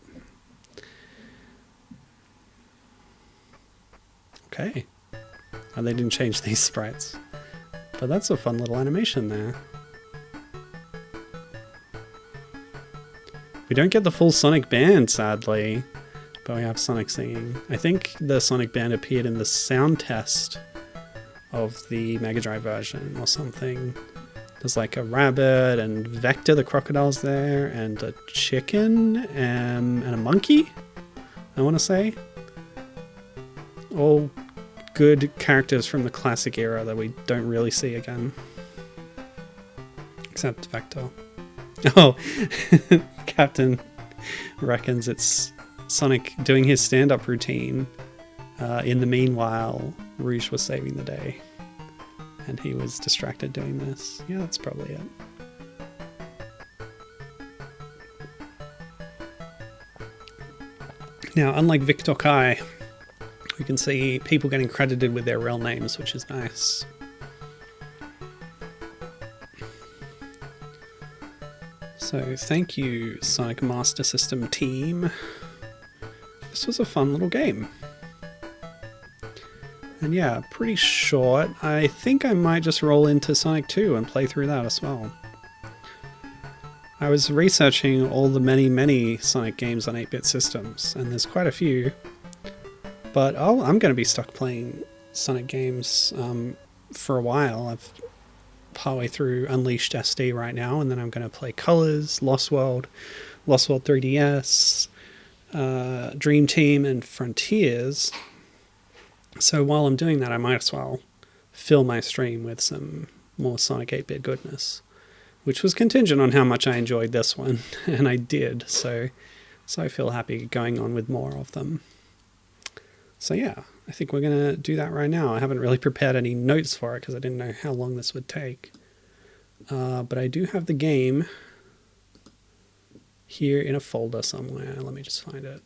Okay. And they didn't change these sprites. But that's a fun little animation there. We don't get the full Sonic band, sadly. But we have Sonic singing. I think the Sonic band appeared in the sound test of the Mega Drive version or something. There's like a rabbit and Vector the crocodile's there and a chicken and a monkey, I want to say. All good characters from the classic era that we don't really see again. Except Vector. Oh, Captain reckons it's Sonic doing his stand-up routine. In the meanwhile, Rouge was saving the day. And he was distracted doing this. Yeah, that's probably it. Now, unlike Victor Kai, we can see people getting credited with their real names, which is nice. So, thank you, Sonic Master System team. This was a fun little game. And yeah, pretty short. I think I might just roll into Sonic 2 and play through that as well. I was researching all the many Sonic games on 8-bit systems, and there's quite a few. But I'm going to be stuck playing Sonic games for a while. I've partway through Unleashed SD right now, and then I'm going to play Colors, Lost World 3DS, Dream Team, and Frontiers. So while I'm doing that, I might as well fill my stream with some more Sonic 8-bit goodness, which was contingent on how much I enjoyed this one, and I did, so I feel happy going on with more of them. So yeah, I think we're going to do that right now. I haven't really prepared any notes for it because I didn't know how long this would take. But I do have the game here in a folder somewhere. Let me just find it.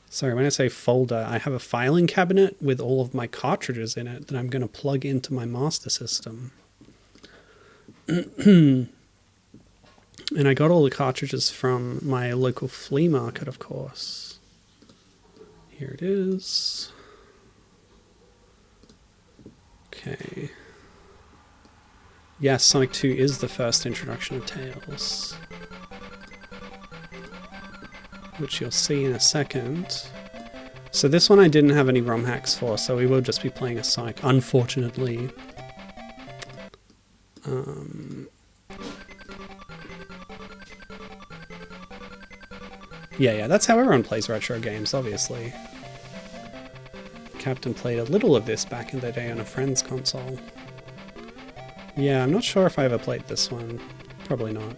Sorry, when I say folder, I have a filing cabinet with all of my cartridges in it that I'm going to plug into my Master System. And I got all the cartridges from my local flea market, of course. Here it is. Okay. Yes, Sonic 2 is the first introduction of Tails, which you'll see in a second. So this one I didn't have any ROM hacks for, so we will just be playing a Sonic, unfortunately. Yeah, that's how everyone plays retro games, obviously. Captain played a little of this back in the day on a friend's console. Yeah, I'm not sure if I ever played this one. Probably not.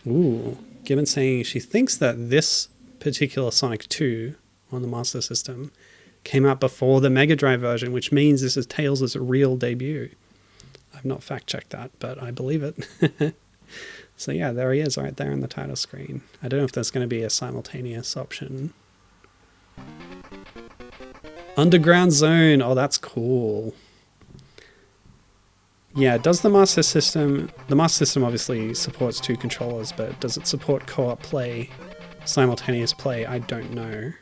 Ooh, Gibbon saying she thinks that this particular Sonic 2 on the Master System came out before the Mega Drive version, which means this is Tails' real debut. I've not fact-checked that, but I believe it. So yeah, there he is right there on the title screen. I don't know if there's going to be a simultaneous option. Underground Zone. Oh, that's cool. Yeah, does the Master System... The Master System obviously supports 2 controllers, but does it support co-op play, simultaneous play? I don't know.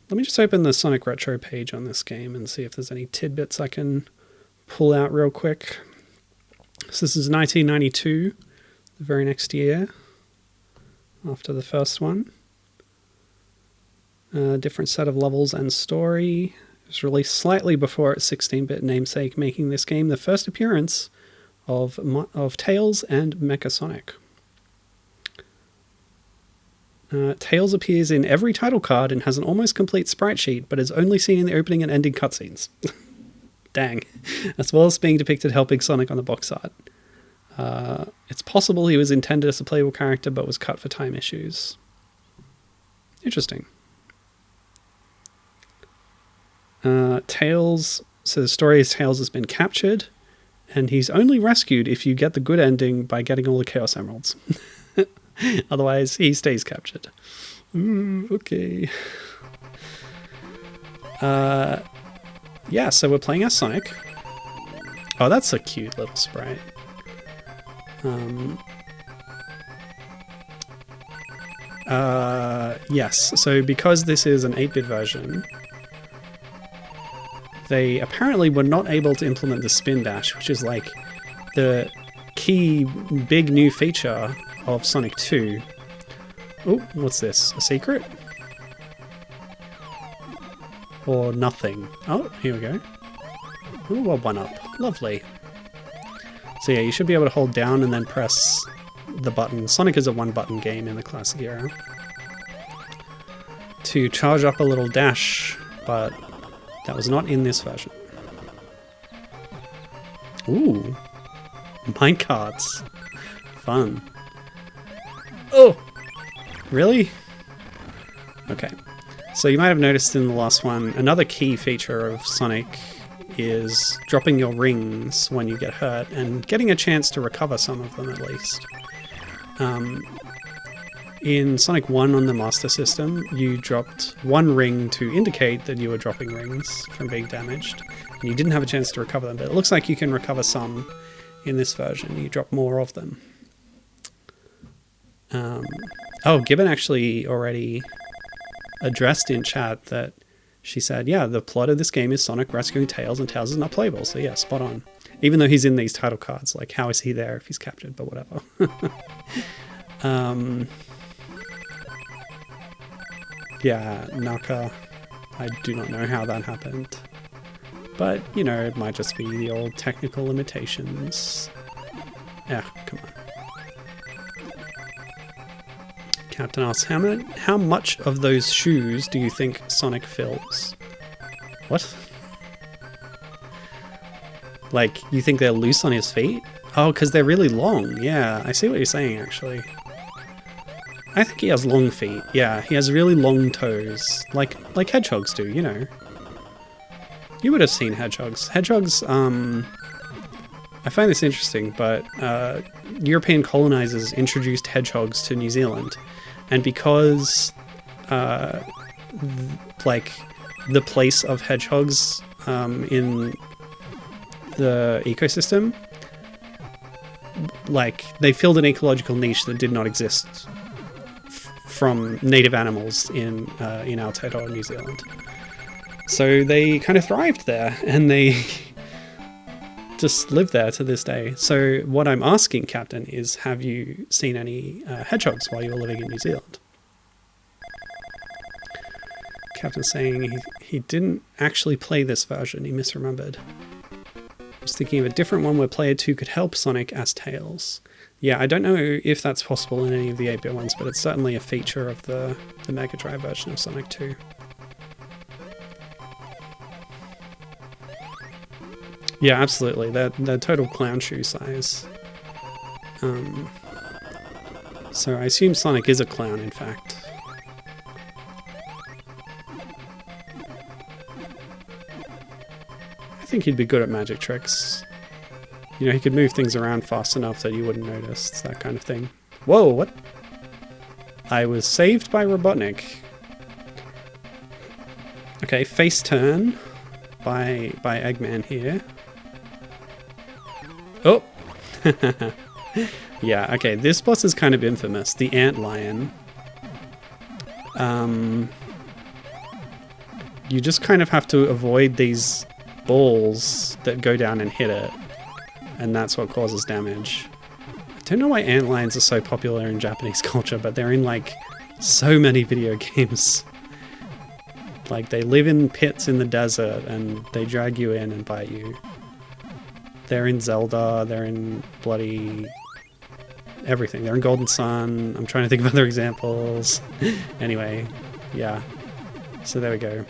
Let me just open the Sonic Retro page on this game and see if there's any tidbits I can pull out real quick. So this is 1992, the very next year, after the first one. Different set of levels and story. It was released slightly before its 16-bit namesake, making this game the first appearance of Tails and Mecha Sonic. Tails appears in every title card and has an almost complete sprite sheet, but is only seen in the opening and ending cutscenes. Dang. As well as being depicted helping Sonic on the box art. It's possible he was intended as a playable character but was cut for time issues. Interesting. Tails. So the story is Tails has been captured, and he's only rescued if you get the good ending by getting all the Chaos Emeralds. Otherwise, he stays captured. Okay. Yeah, so we're playing as Sonic. Oh, that's a cute little sprite. Yes, so because this is an 8-bit version, they apparently were not able to implement the spin dash, which is like the key big new feature of Sonic 2. Oh, what's this? A secret? Or nothing? Oh, here we go. Ooh, a 1-up. Lovely. So yeah, you should be able to hold down and then press the button. Sonic is a 1-button game in the classic era. To charge up a little dash, but that was not in this version. Ooh. Minecarts. Fun. Oh! Really? Okay. So you might have noticed in the last one, another key feature of Sonic is dropping your rings when you get hurt and getting a chance to recover some of them at least. In Sonic 1 on the Master System, you dropped one ring to indicate that you were dropping rings from being damaged, and you didn't have a chance to recover them, but it looks like you can recover some in this version. You drop more of them. Oh, Gibbon actually already addressed in chat that she said, yeah, the plot of this game is Sonic rescuing Tails, and Tails is not playable, so yeah, spot on. Even though he's in these title cards, like, how is he there if he's captured, but whatever. Yeah, Naka, I do not know how that happened. But, you know, it might just be the old technical limitations. Yeah, come on. Captain asks, how much of those shoes do you think Sonic fills? What? Like, you think they're loose on his feet? Oh, because they're really long. Yeah, I see what you're saying, actually. I think he has long feet. Yeah, he has really long toes. Like hedgehogs do, you know. You would have seen hedgehogs. Hedgehogs, I find this interesting, but European colonizers introduced hedgehogs to New Zealand. And because, like, the place of hedgehogs in the ecosystem, like, they filled an ecological niche that did not exist from native animals in Aotearoa, New Zealand. So they kind of thrived there, and they just live there to this day. So what I'm asking, Captain, is have you seen any hedgehogs while you were living in New Zealand? Captain's saying he didn't actually play this version, he misremembered. I was thinking of a different one where player 2 could help Sonic as Tails. Yeah, I don't know if that's possible in any of the 8-bit ones, but it's certainly a feature of the Mega Drive version of Sonic 2. Yeah, absolutely. They're total clown shoe size. So I assume Sonic is a clown, in fact. I think he'd be good at magic tricks. You know, he could move things around fast enough that you wouldn't notice. It's that kind of thing. Whoa, what? I was saved by Robotnik. Okay, face turn by Eggman here. Oh! Yeah, okay, this boss is kind of infamous. The Ant Lion. You just kind of have to avoid these balls that go down and hit it. And that's what causes damage. I don't know why ant lions are so popular in Japanese culture, but they're in, like, so many video games. Like, they live in pits in the desert, and they drag you in and bite you. They're in Zelda, they're in bloody everything. They're in Golden Sun. I'm trying to think of other examples. Anyway, yeah. So there we go.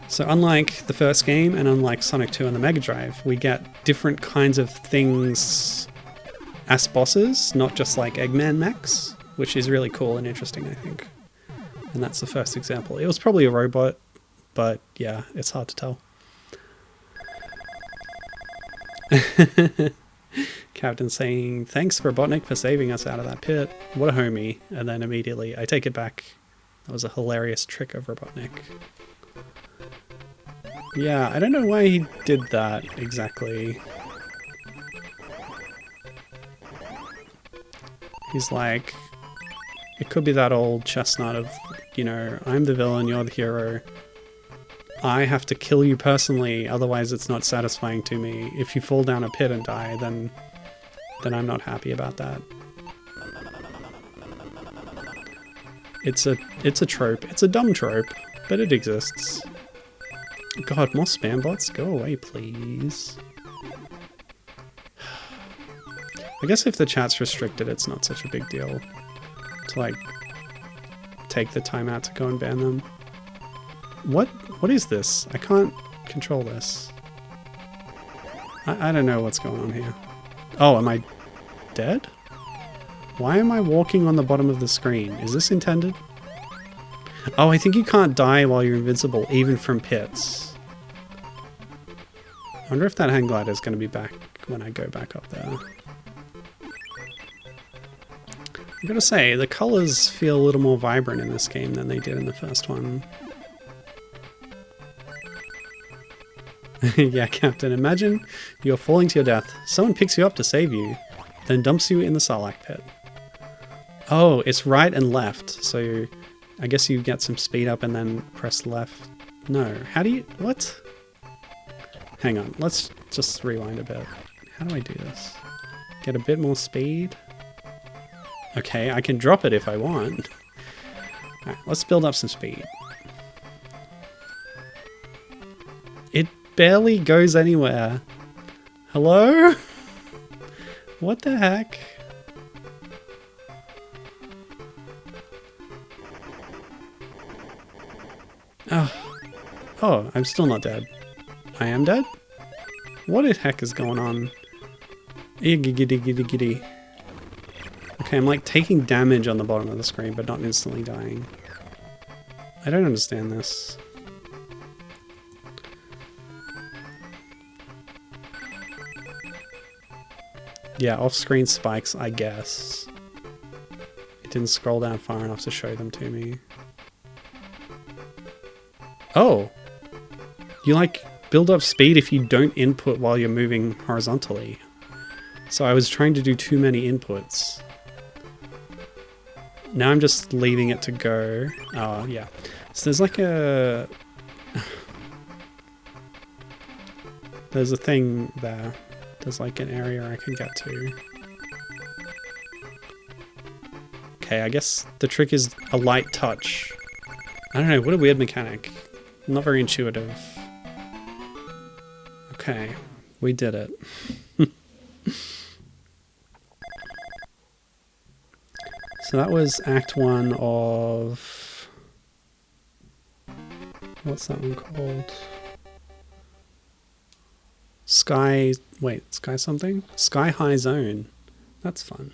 So unlike the first game and unlike Sonic 2 on the Mega Drive, we get different kinds of things as bosses, not just like Eggman mechs, which is really cool and interesting, I think. And that's the first example. It was probably a robot, but yeah, it's hard to tell. Captain saying, thanks Robotnik for saving us out of that pit. What a homie. And then immediately, I take it back. That was a hilarious trick of Robotnik. Yeah, I don't know why he did that exactly. He's like, it could be that old chestnut of, you know, I'm the villain, you're the hero. I have to kill you personally, otherwise it's not satisfying to me. If you fall down a pit and die, then I'm not happy about that. It's a trope. It's a dumb trope, but it exists. God, more spam bots? Go away, please. I guess if the chat's restricted, it's not such a big deal to, like, take the time out to go and ban them. What is this? I can't control this. I don't know what's going on here. Oh, am I dead? Why am I walking on the bottom of the screen? Is this intended? Oh, I think you can't die while you're invincible, even from pits. I wonder if that hang glider is going to be back when I go back up there. I'm gonna say, the colors feel a little more vibrant in this game than they did in the first one. Yeah, Captain, imagine you're falling to your death. Someone picks you up to save you, then dumps you in the Sarlacc pit. Oh, it's right and left, so I guess you get some speed up and then press left. No, how do you... what? Hang on, let's just rewind a bit. How do I do this? Get a bit more speed? Okay, I can drop it if I want. Alright, let's build up some speed. It barely goes anywhere. Hello? What the heck? Oh, I'm still not dead. I am dead? What the heck is going on? Giddy. Okay, I'm like taking damage on the bottom of the screen, but not instantly dying. I don't understand this. Yeah, off-screen spikes, I guess. It didn't scroll down far enough to show them to me. Oh! You like build up speed if you don't input while you're moving horizontally. So I was trying to do too many inputs. Now I'm just leaving it to go. Oh, yeah. So there's like a... there's a thing there. There's like an area I can get to. Okay, I guess the trick is a light touch. I don't know, what a weird mechanic. Not very intuitive. Okay, we did it. So that was Act 1 of... what's that one called? Sky... wait, Sky something? Sky High Zone. That's fun.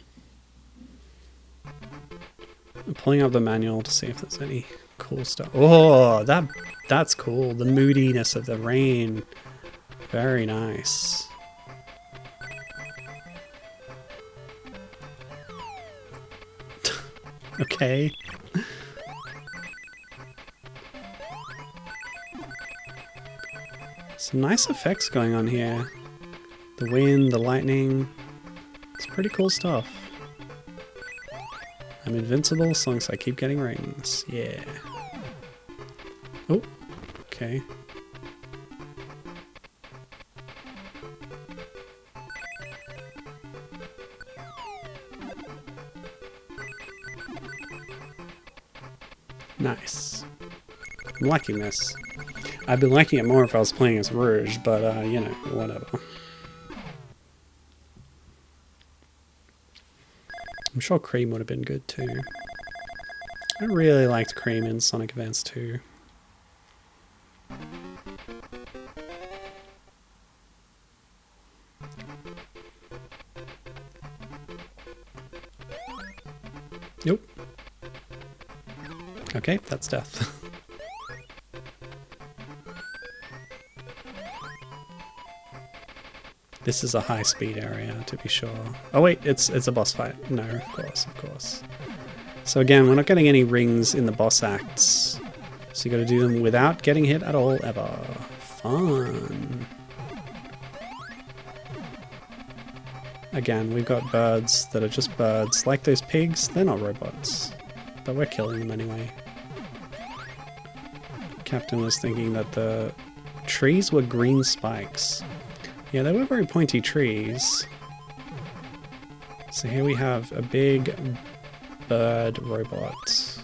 I'm pulling up the manual to see if there's any cool stuff. Oh, that's cool. The moodiness of the rain. Very nice. Okay. Some nice effects going on here. The wind, the lightning. It's pretty cool stuff. I'm invincible as long as I keep getting rings. Yeah. Oh, okay. Nice. I'm liking this. I'd be liking it more if I was playing as Rouge, but, you know, whatever. I'm sure Cream would have been good too. I really liked Cream in Sonic Advance 2. Okay, that's death. This is a high-speed area, to be sure. Oh wait, it's a boss fight. No, of course, of course. So again, we're not getting any rings in the boss acts. So you gotta do them without getting hit at all, ever. Fun. Again, we've got birds that are just birds. Like those pigs, they're not robots. But we're killing them anyway. Captain was thinking that the trees were green spikes. Yeah, they were very pointy trees. So here we have a big bird robot.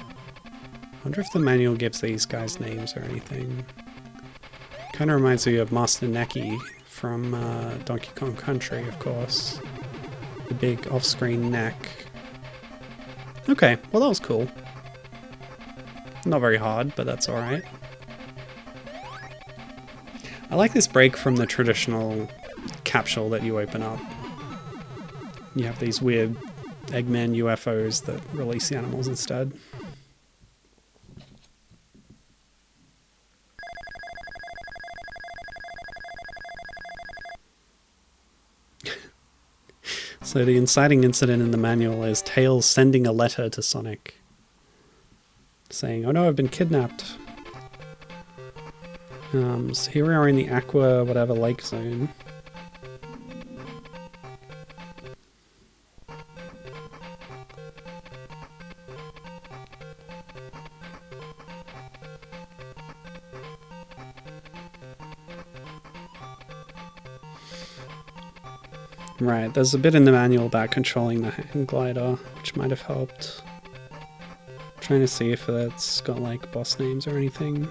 I wonder if the manual gives these guys names or anything. Kind of reminds me of Master Neki from Donkey Kong Country, of course. The big off-screen neck. Okay, well that was cool. Not very hard, but that's alright. I like this break from the traditional capsule that you open up. You have these weird Eggman UFOs that release the animals instead. So the inciting incident in the manual is Tails sending a letter to Sonic saying, "Oh no, I've been kidnapped." So here we are in the Aqua whatever lake zone. Right, there's a bit in the manual about controlling the hang glider, which might have helped. Trying to see if that's got like boss names or anything.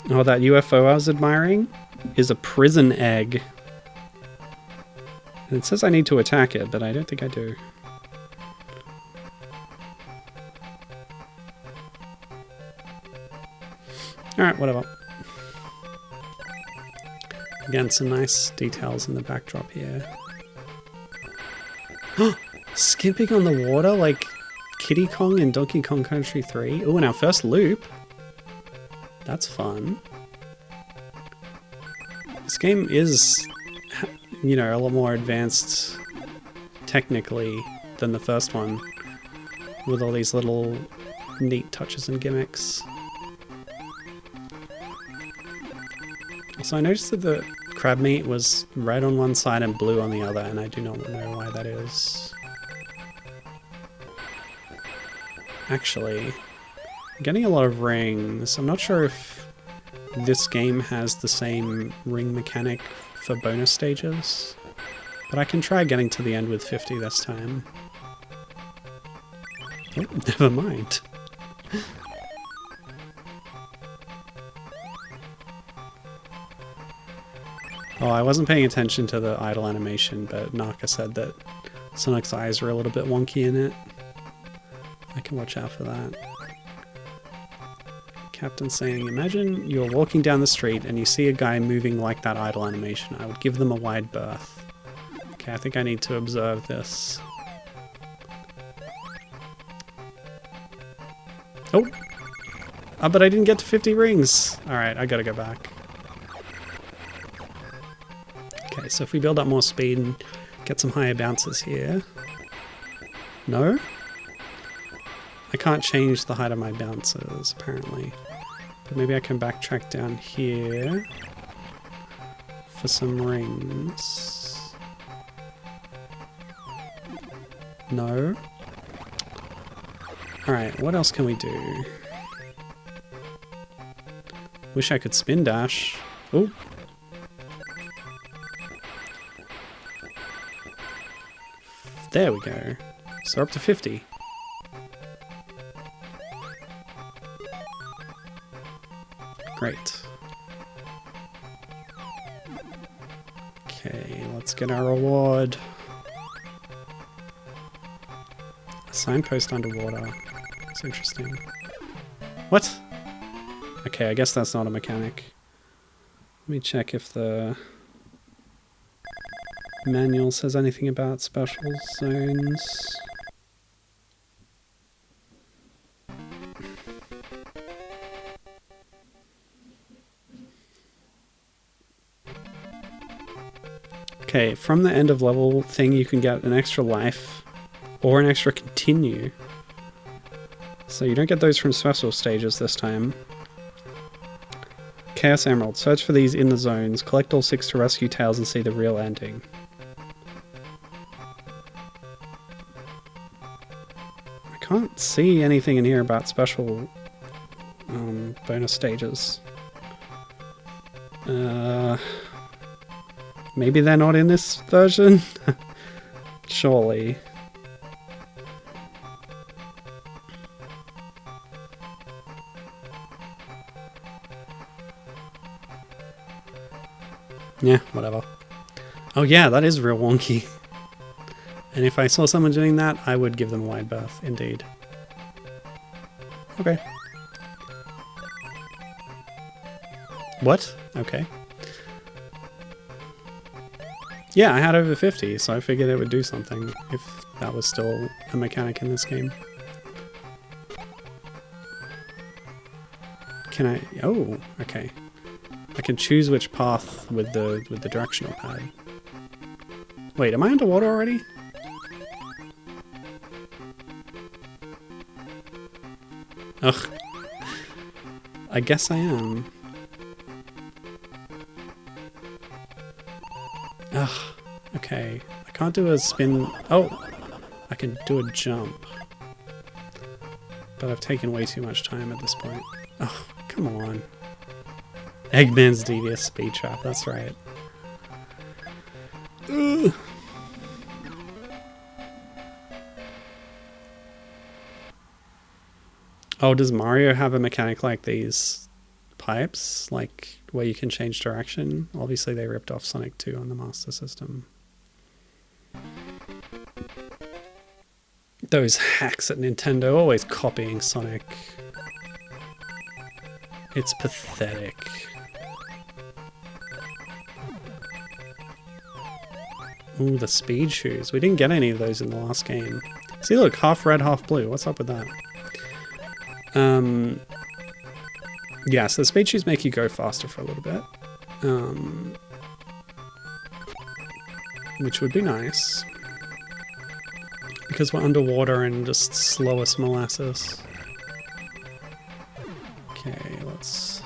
Oh, that UFO I was admiring is a prison egg. And it says I need to attack it, but I don't think I do. Alright, whatever. Again, some nice details in the backdrop here. Skipping on the water like Kiddy Kong in Donkey Kong Country 3. Oh, and our first loop. That's fun. This game is, you know, a lot more advanced technically than the first one, with all these little neat touches and gimmicks. So I noticed that the crab meat was red on one side and blue on the other, and I do not know why that is. Actually, I'm getting a lot of rings. I'm not sure if this game has the same ring mechanic for bonus stages, but I can try getting to the end with 50 this time. Oh, never mind. Oh, I wasn't paying attention to the idle animation, but Naka said that Sonic's eyes were a little bit wonky in it. I can watch out for that. Captain saying, imagine you're walking down the street and you see a guy moving like that idle animation. I would give them a wide berth. Okay, I think I need to observe this. Oh! Oh, but I didn't get to 50 rings! Alright, I gotta go back. Okay, so if we build up more speed and get some higher bounces here... No? I can't change the height of my bounces, apparently. But maybe I can backtrack down here for some rings. No? Alright, what else can we do? Wish I could spin dash. Oh! There we go. So we're up to 50. Great. Okay, let's get our reward. A signpost underwater. That's interesting. What? Okay, I guess that's not a mechanic. Let me check if the manual says anything about special zones. Okay, from the end of level thing you can get an extra life or an extra continue. So you don't get those from special stages this time. Chaos Emerald. Search for these in the zones. Collect all 6 to rescue Tails and see the real ending. I can't see anything in here about special bonus stages. Maybe they're not in this version? Surely. Yeah, whatever. Oh yeah, that is real wonky. And if I saw someone doing that, I would give them a wide berth, indeed. Okay. What? Okay. Yeah, I had over 50, so I figured it would do something if that was still a mechanic in this game. Can I... Oh, okay. I can choose which path with the directional pad. Wait, am I underwater already? Ugh. I guess I am. Ugh. Okay. I can't do a spin... Oh! I can do a jump. But I've taken way too much time at this point. Oh, come on. Eggman's devious speed trap, that's right. Ugh. Oh, does Mario have a mechanic like these pipes? Like, where you can change direction? Obviously they ripped off Sonic 2 on the Master System. Those hacks at Nintendo, always copying Sonic. It's pathetic. Ooh, the speed shoes. We didn't get any of those in the last game. See, look, half red, half blue. What's up with that? Yeah, so the speed shoes make you go faster for a little bit. Which would be nice. Because we're underwater and just slow as molasses. Okay, let's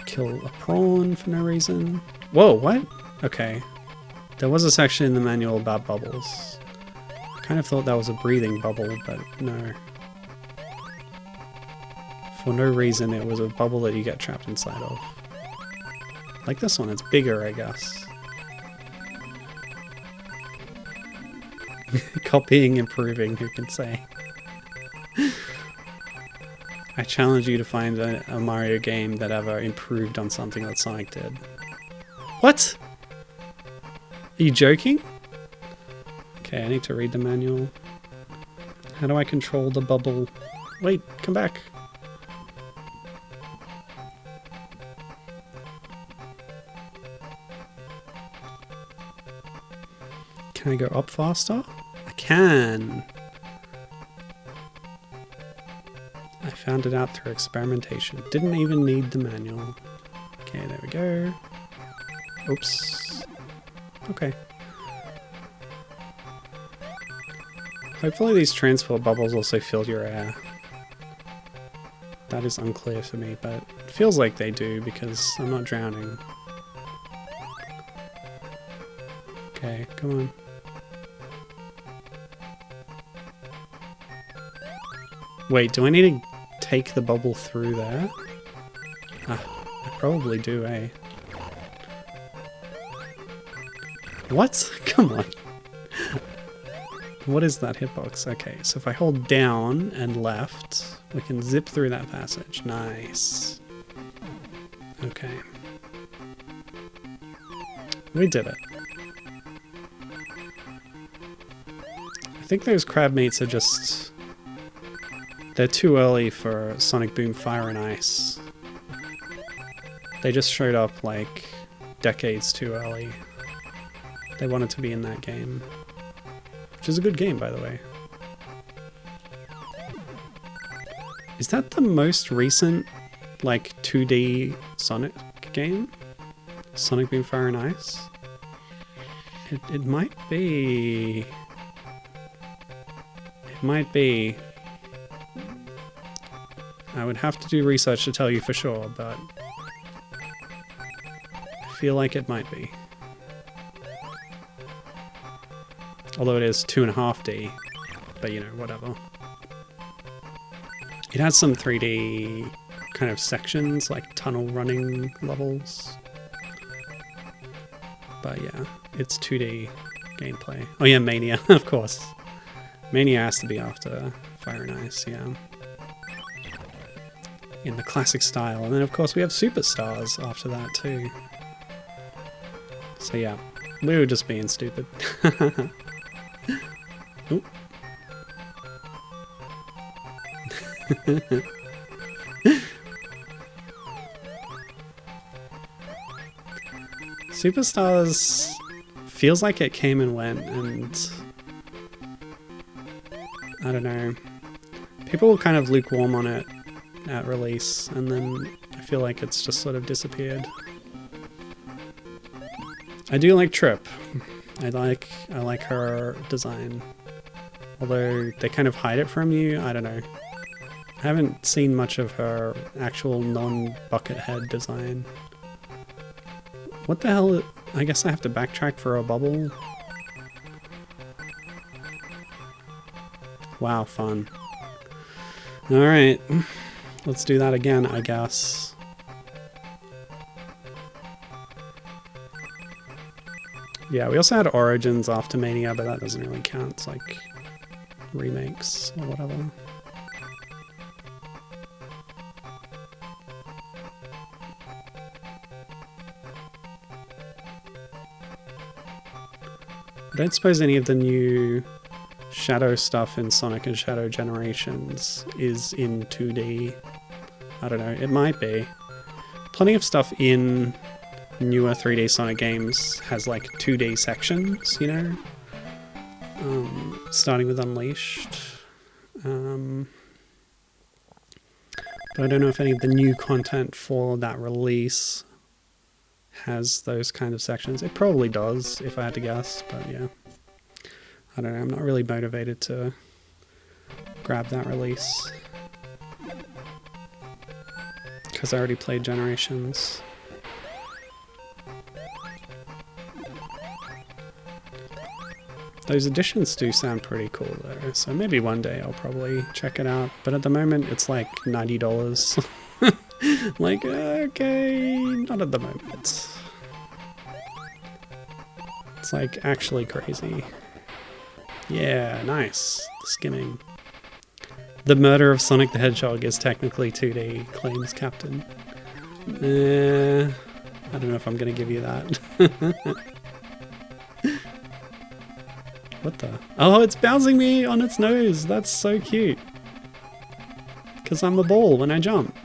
kill a prawn for no reason. Whoa, what? Okay. There was a section in the manual about bubbles. I kind of thought that was a breathing bubble, but no. For no reason, it was a bubble that you get trapped inside of. Like this one, it's bigger, I guess. Copying, improving, who can say? I challenge you to find a Mario game that ever improved on something that Sonic did. What? Are you joking? Okay, I need to read the manual. How do I control the bubble? Wait, come back. Can I go up faster? I can. I found it out through experimentation. Didn't even need the manual. Okay, there we go. Oops. Okay. Hopefully these transport bubbles also fill your air. That is unclear to me, but it feels like they do because I'm not drowning. Okay, come on. Wait, do I need to take the bubble through there? Ah, I probably do, eh? What? Come on. What is that hitbox? Okay, so if I hold down and left, we can zip through that passage. Nice. Okay. We did it. I think those crab meats are just... They're too early for Sonic Boom Fire and Ice. They just showed up like decades too early. They wanted to be in that game. Which is a good game, by the way. Is that the most recent, like, 2D Sonic game? Sonic Boom Fire and Ice? It might be... It might be. I would have to do research to tell you for sure, but I feel like it might be. Although it is 2.5D, but you know, whatever. It has some 3D kind of sections, like tunnel running levels. But yeah, it's 2D gameplay. Oh yeah, Mania, of course. Mania has to be after Fire and Ice, yeah. In the classic style. And then of course we have Superstars after that too. So yeah, we were just being stupid. Ooh. Superstars feels like it came and went, and I don't know. People were kind of lukewarm on it at release, and then I feel like it's just sort of disappeared. I do like Trip. I like her design. Although they kind of hide it from you, I don't know. I haven't seen much of her actual non-bucket head design. What the hell? I guess I have to backtrack for a bubble. Wow, fun. Alright, let's do that again, I guess. Yeah, we also had Origins after Mania, but that doesn't really count. It's like remakes or whatever. I don't suppose any of the new Shadow stuff in Sonic and Shadow Generations is in 2D. I don't know, it might be. Plenty of stuff in newer 3D Sonic games has like 2D sections, you know? Starting with Unleashed. But I don't know if any of the new content for that release has those kind of sections. It probably does, if I had to guess, but yeah. I don't know, I'm not really motivated to grab that release. Because I already played Generations. Those additions do sound pretty cool though, so maybe one day I'll probably check it out. But at the moment it's like $90. Like, okay, not at the moment. It's like actually crazy. Yeah, nice. Skimming. The murder of Sonic the Hedgehog is technically 2D, claims Captain. I don't know if I'm gonna give you that. What the? Oh, it's bouncing me on its nose. That's so cute. Because I'm a ball when I jump.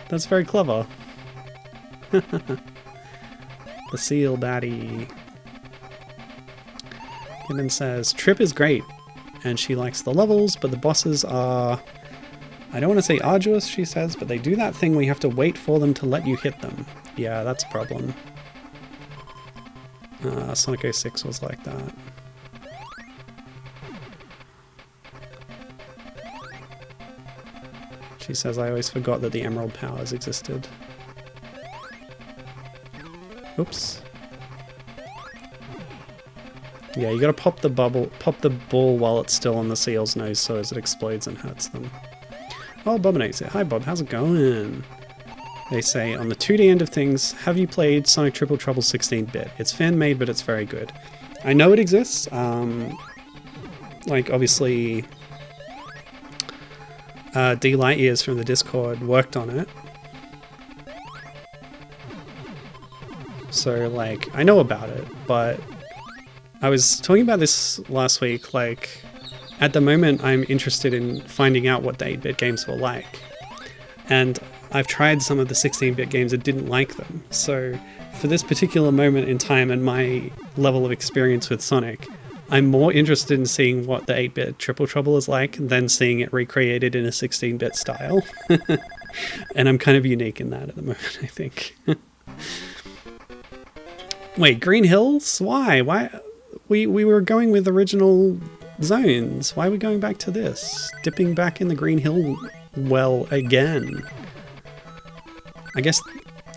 That's very clever. The seal baddie. Eggman says, Trip is great, and she likes the levels, but the bosses are, I don't want to say arduous, she says, but they do that thing where you have to wait for them to let you hit them. Yeah, that's a problem. Sonic 06 was like that. She says, I always forgot that the Emerald powers existed. Oops. Yeah, you gotta pop the ball while it's still on the seal's nose so as it explodes and hurts them. Oh, Bobinate's here. Hi Bob, how's it going? They say, on the 2D end of things, have you played Sonic Triple Trouble 16-bit? It's fan-made, but it's very good. I know it exists. Like, obviously, D Lightyears from the Discord worked on it. So, like, I know about it, but I was talking about this last week, like, at the moment I'm interested in finding out what the 8-bit games were like. And I've tried some of the 16-bit games and didn't like them. So for this particular moment in time and my level of experience with Sonic, I'm more interested in seeing what the 8-bit Triple Trouble is like than seeing it recreated in a 16-bit style. And I'm kind of unique in that at the moment, I think. Wait, Green Hills? Why? Why? We were going with original zones. Why are we going back to this? Dipping back in the Green Hill well again. I guess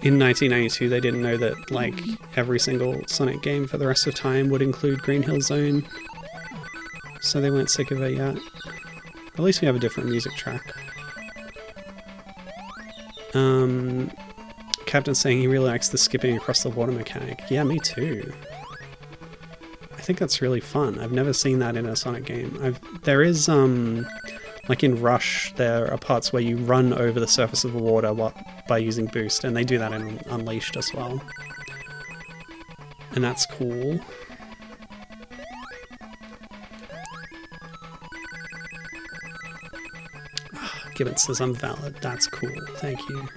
in 1992 they didn't know that like every single Sonic game for the rest of time would include Green Hill Zone. So they weren't sick of it yet. At least we have a different music track. Captain's saying he really likes the skipping across the water mechanic. Yeah, me too. I think that's really fun. I've never seen that in a Sonic game. There is, like in Rush, there are parts where you run over the surface of the water by using Boost, and they do that in Unleashed as well. And that's cool. Gibbon says I'm valid. That's cool. Thank you.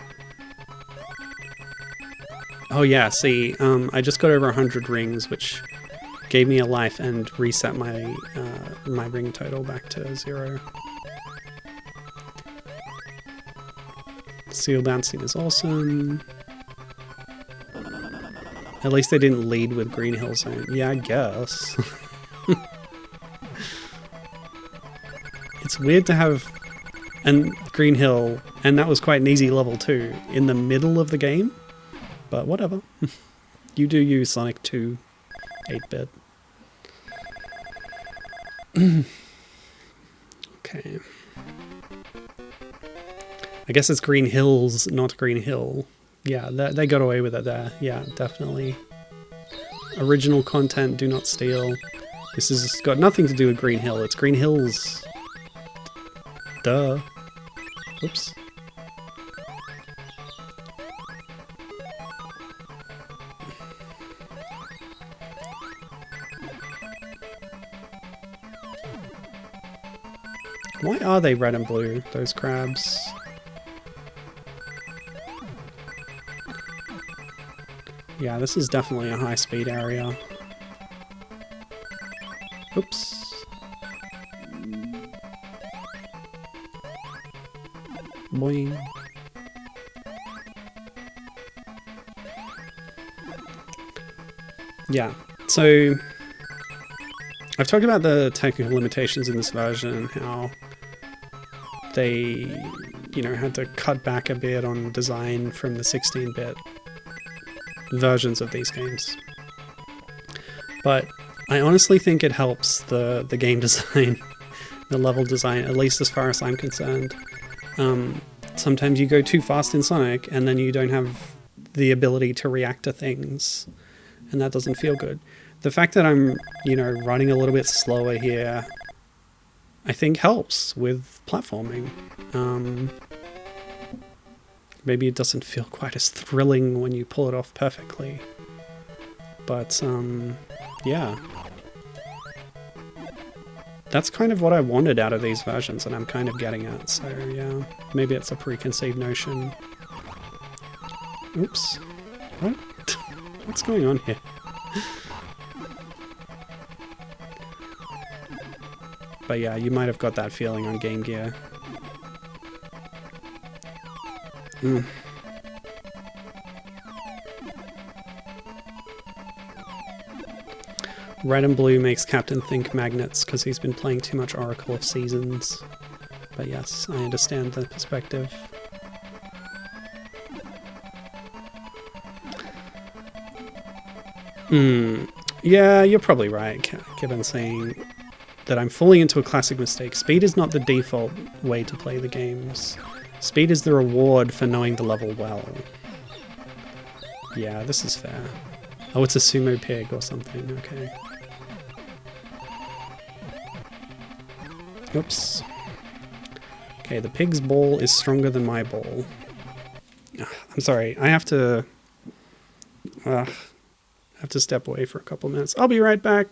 Oh yeah, see, I just got over 100 rings, which gave me a life and reset my my ring total back to 0. Seal bouncing is awesome. At least they didn't lead with Green Hill Zone. Yeah, I guess. It's weird to have Green Hill, and that was quite an easy level too, in the middle of the game. But whatever. You do use Sonic 2 8-bit. Okay. I guess it's Green Hills, not Green Hill. Yeah, they got away with it there. Yeah, definitely. Original content, do not steal. This has got nothing to do with Green Hill. It's Green Hills. Duh. Whoops. Why are they red and blue, those crabs? Yeah, this is definitely a high-speed area. Oops. Boing. Yeah, so I've talked about the technical limitations in this version and how they, had to cut back a bit on design from the 16-bit versions of these games. But I honestly think it helps the game design, the level design, at least as far as I'm concerned. Sometimes you go too fast in Sonic and then you don't have the ability to react to things, and that doesn't feel good. The fact that I'm, running a little bit slower here, I think helps with platforming. Maybe it doesn't feel quite as thrilling when you pull it off perfectly. But, yeah. That's kind of what I wanted out of these versions, and I'm kind of getting it. So, yeah, maybe it's a preconceived notion. Oops. What? What's going on here? But yeah, you might have got that feeling on Game Gear. Red and blue makes Captain think magnets because he's been playing too much Oracle of Seasons. But yes, I understand the perspective. Yeah, you're probably right, Gibbon, saying that I'm falling into a classic mistake. Speed is not the default way to play the games. Speed is the reward for knowing the level well. Yeah, this is fair. Oh, it's a sumo pig or something, okay. Oops. Okay, the pig's ball is stronger than my ball. I'm sorry, I have to step away for a couple minutes. I'll be right back.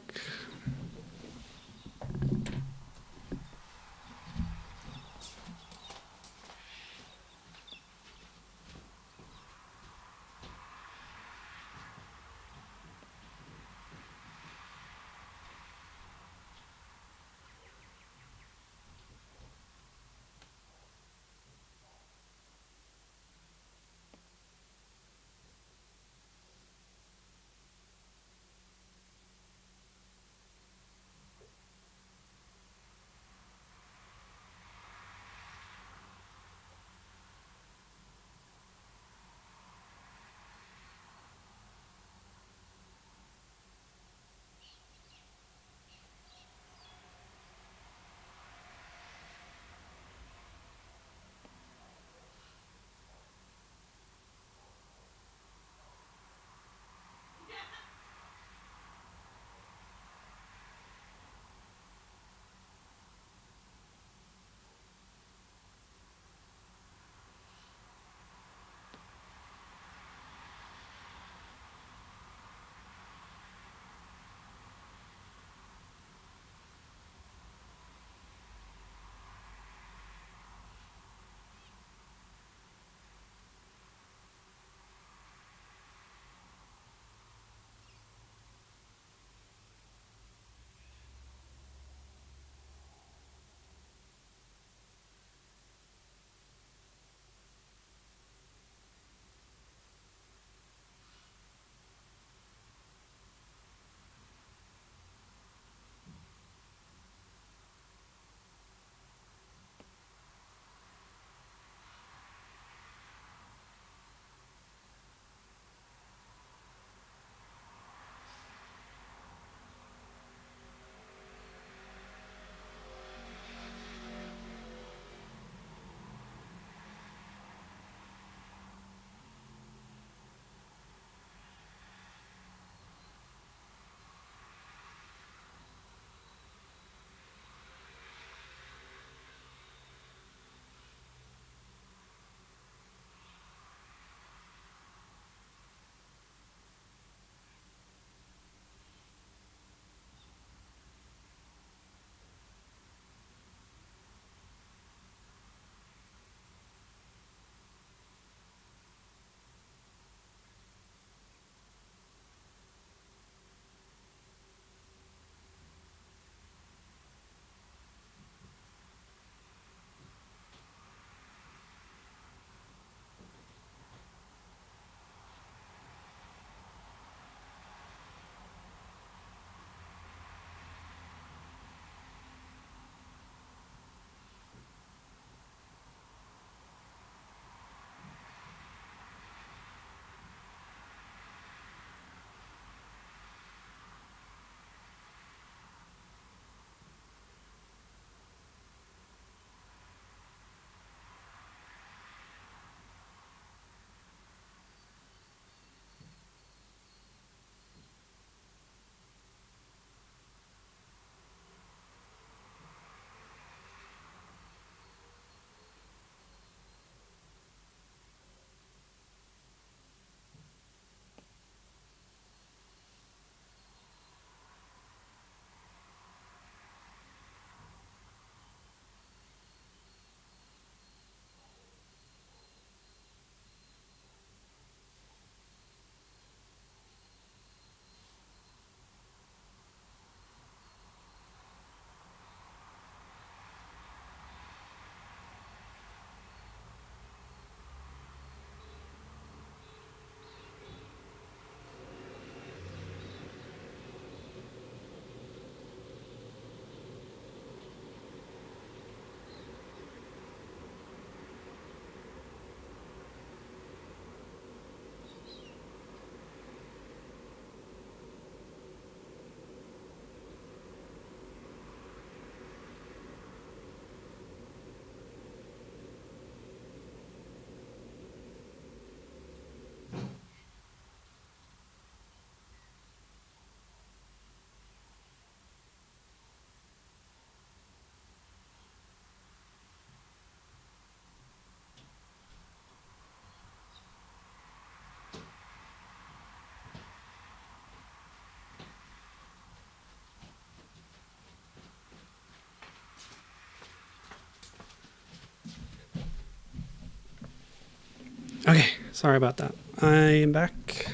Okay, sorry about that. I am back.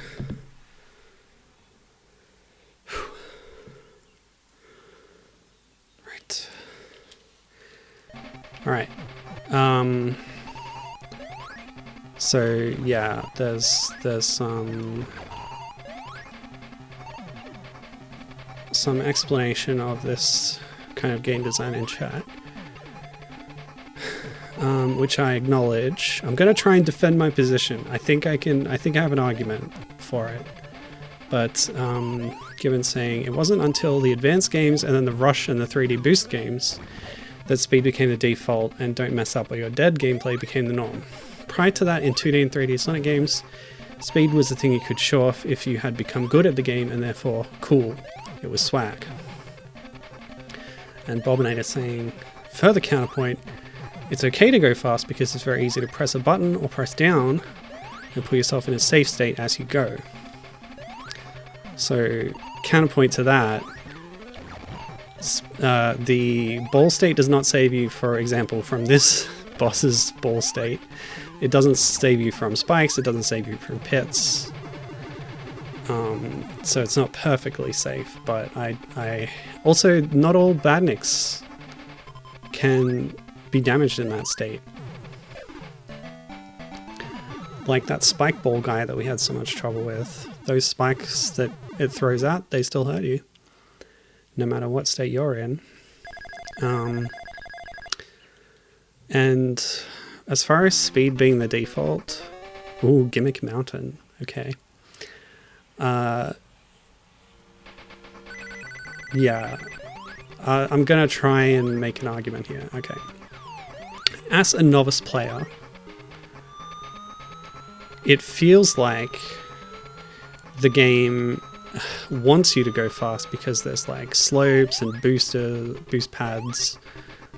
Right. All right. So yeah, there's some explanation of this kind of game design in chat, which I acknowledge. I'm going to try and defend my position. I think I have an argument for it. But given saying it wasn't until the advanced games and then the Rush and the 3D Boost games that speed became the default and don't mess up or you're dead gameplay became the norm. Prior to that, in 2D and 3D Sonic games, speed was the thing you could show off if you had become good at the game and therefore cool. It was swag. And Bobinator saying, further counterpoint, it's okay to go fast because it's very easy to press a button or press down and put yourself in a safe state as you go. So, counterpoint to that, the ball state does not save you, for example, from this boss's ball state. It doesn't save you from spikes, it doesn't save you from pits. So it's not perfectly safe, but I also, not all badniks can be damaged in that state. Like that spike ball guy that we had so much trouble with. Those spikes that it throws out, they still hurt you, no matter what state you're in. And as far as speed being the default, ooh, Gimmick Mountain, okay. Yeah, I'm gonna try and make an argument here, okay. As a novice player, it feels like the game wants you to go fast because there's like slopes and boost pads,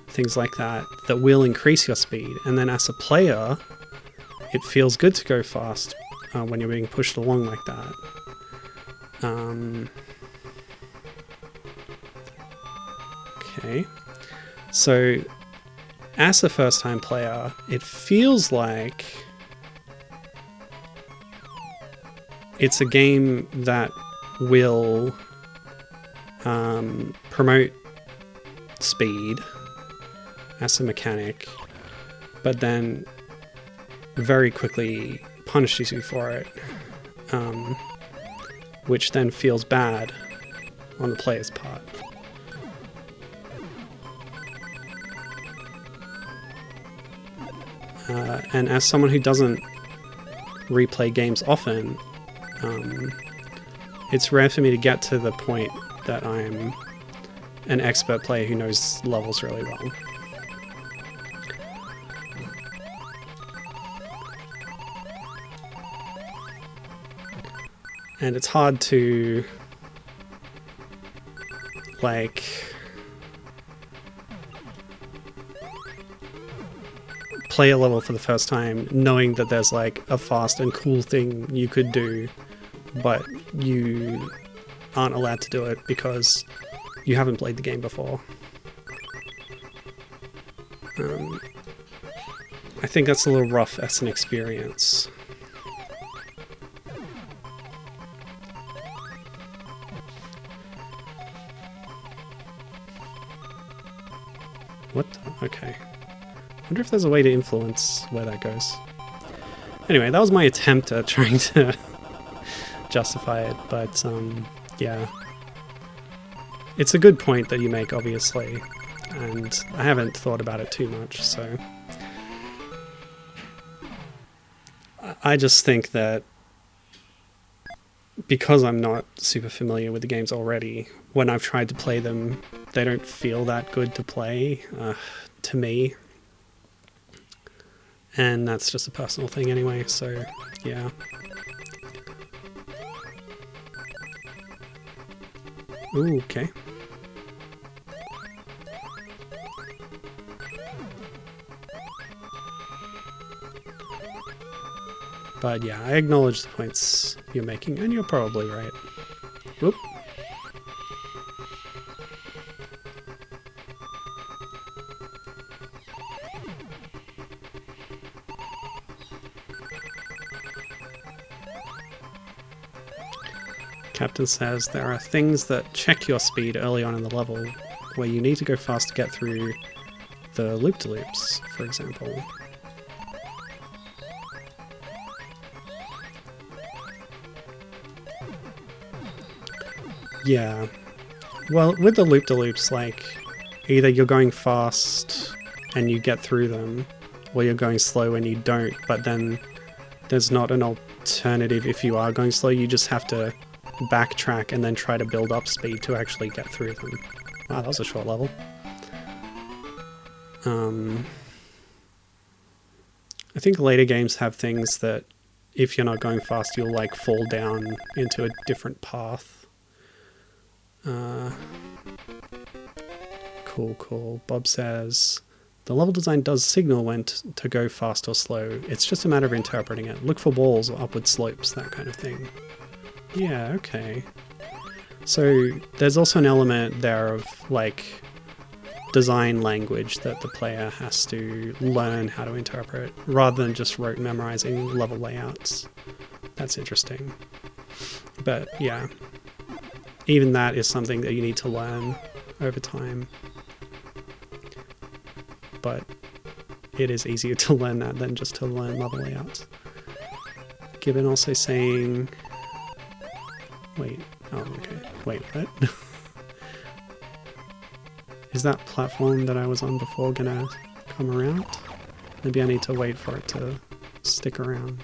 things like that will increase your speed. And then as a player, it feels good to go fast when you're being pushed along like that. Okay, so as a first-time player, it feels like it's a game that will promote speed as a mechanic, but then very quickly punishes you for it, which then feels bad on the player's part. And as someone who doesn't replay games often, it's rare for me to get to the point that I'm an expert player who knows levels really well. And it's hard to, like, play a level for the first time knowing that there's like a fast and cool thing you could do, but you aren't allowed to do it because you haven't played the game before. I think that's a little rough as an experience. What the? Okay. Wonder if there's a way to influence where that goes. Anyway, that was my attempt at trying to justify it, but yeah. It's a good point that you make, obviously, and I haven't thought about it too much, so I just think that because I'm not super familiar with the games already, when I've tried to play them, they don't feel that good to play, to me. And that's just a personal thing anyway, so yeah. Ooh, okay. But yeah, I acknowledge the points you're making, and you're probably right. Whoop. Captain says there are things that check your speed early on in the level, where you need to go fast to get through the loop-de-loops, for example. Yeah. Well, with the loop-de-loops, like, either you're going fast and you get through them, or you're going slow and you don't, but then there's not an alternative if you are going slow. You just have to backtrack and then try to build up speed to actually get through them. Wow, that was a short level. I think later games have things that if you're not going fast, you'll like fall down into a different path. Cool. Bob says, the level design does signal when to go fast or slow. It's just a matter of interpreting it. Look for walls or upward slopes, that kind of thing. Yeah, okay. So there's also an element there of like design language that the player has to learn how to interpret rather than just rote memorizing level layouts. That's interesting. But yeah, even that is something that you need to learn over time. But it is easier to learn that than just to learn level layouts. Gibbon also saying... Wait, oh okay. Wait, what? Is that platform that I was on before gonna come around? Maybe I need to wait for it to stick around.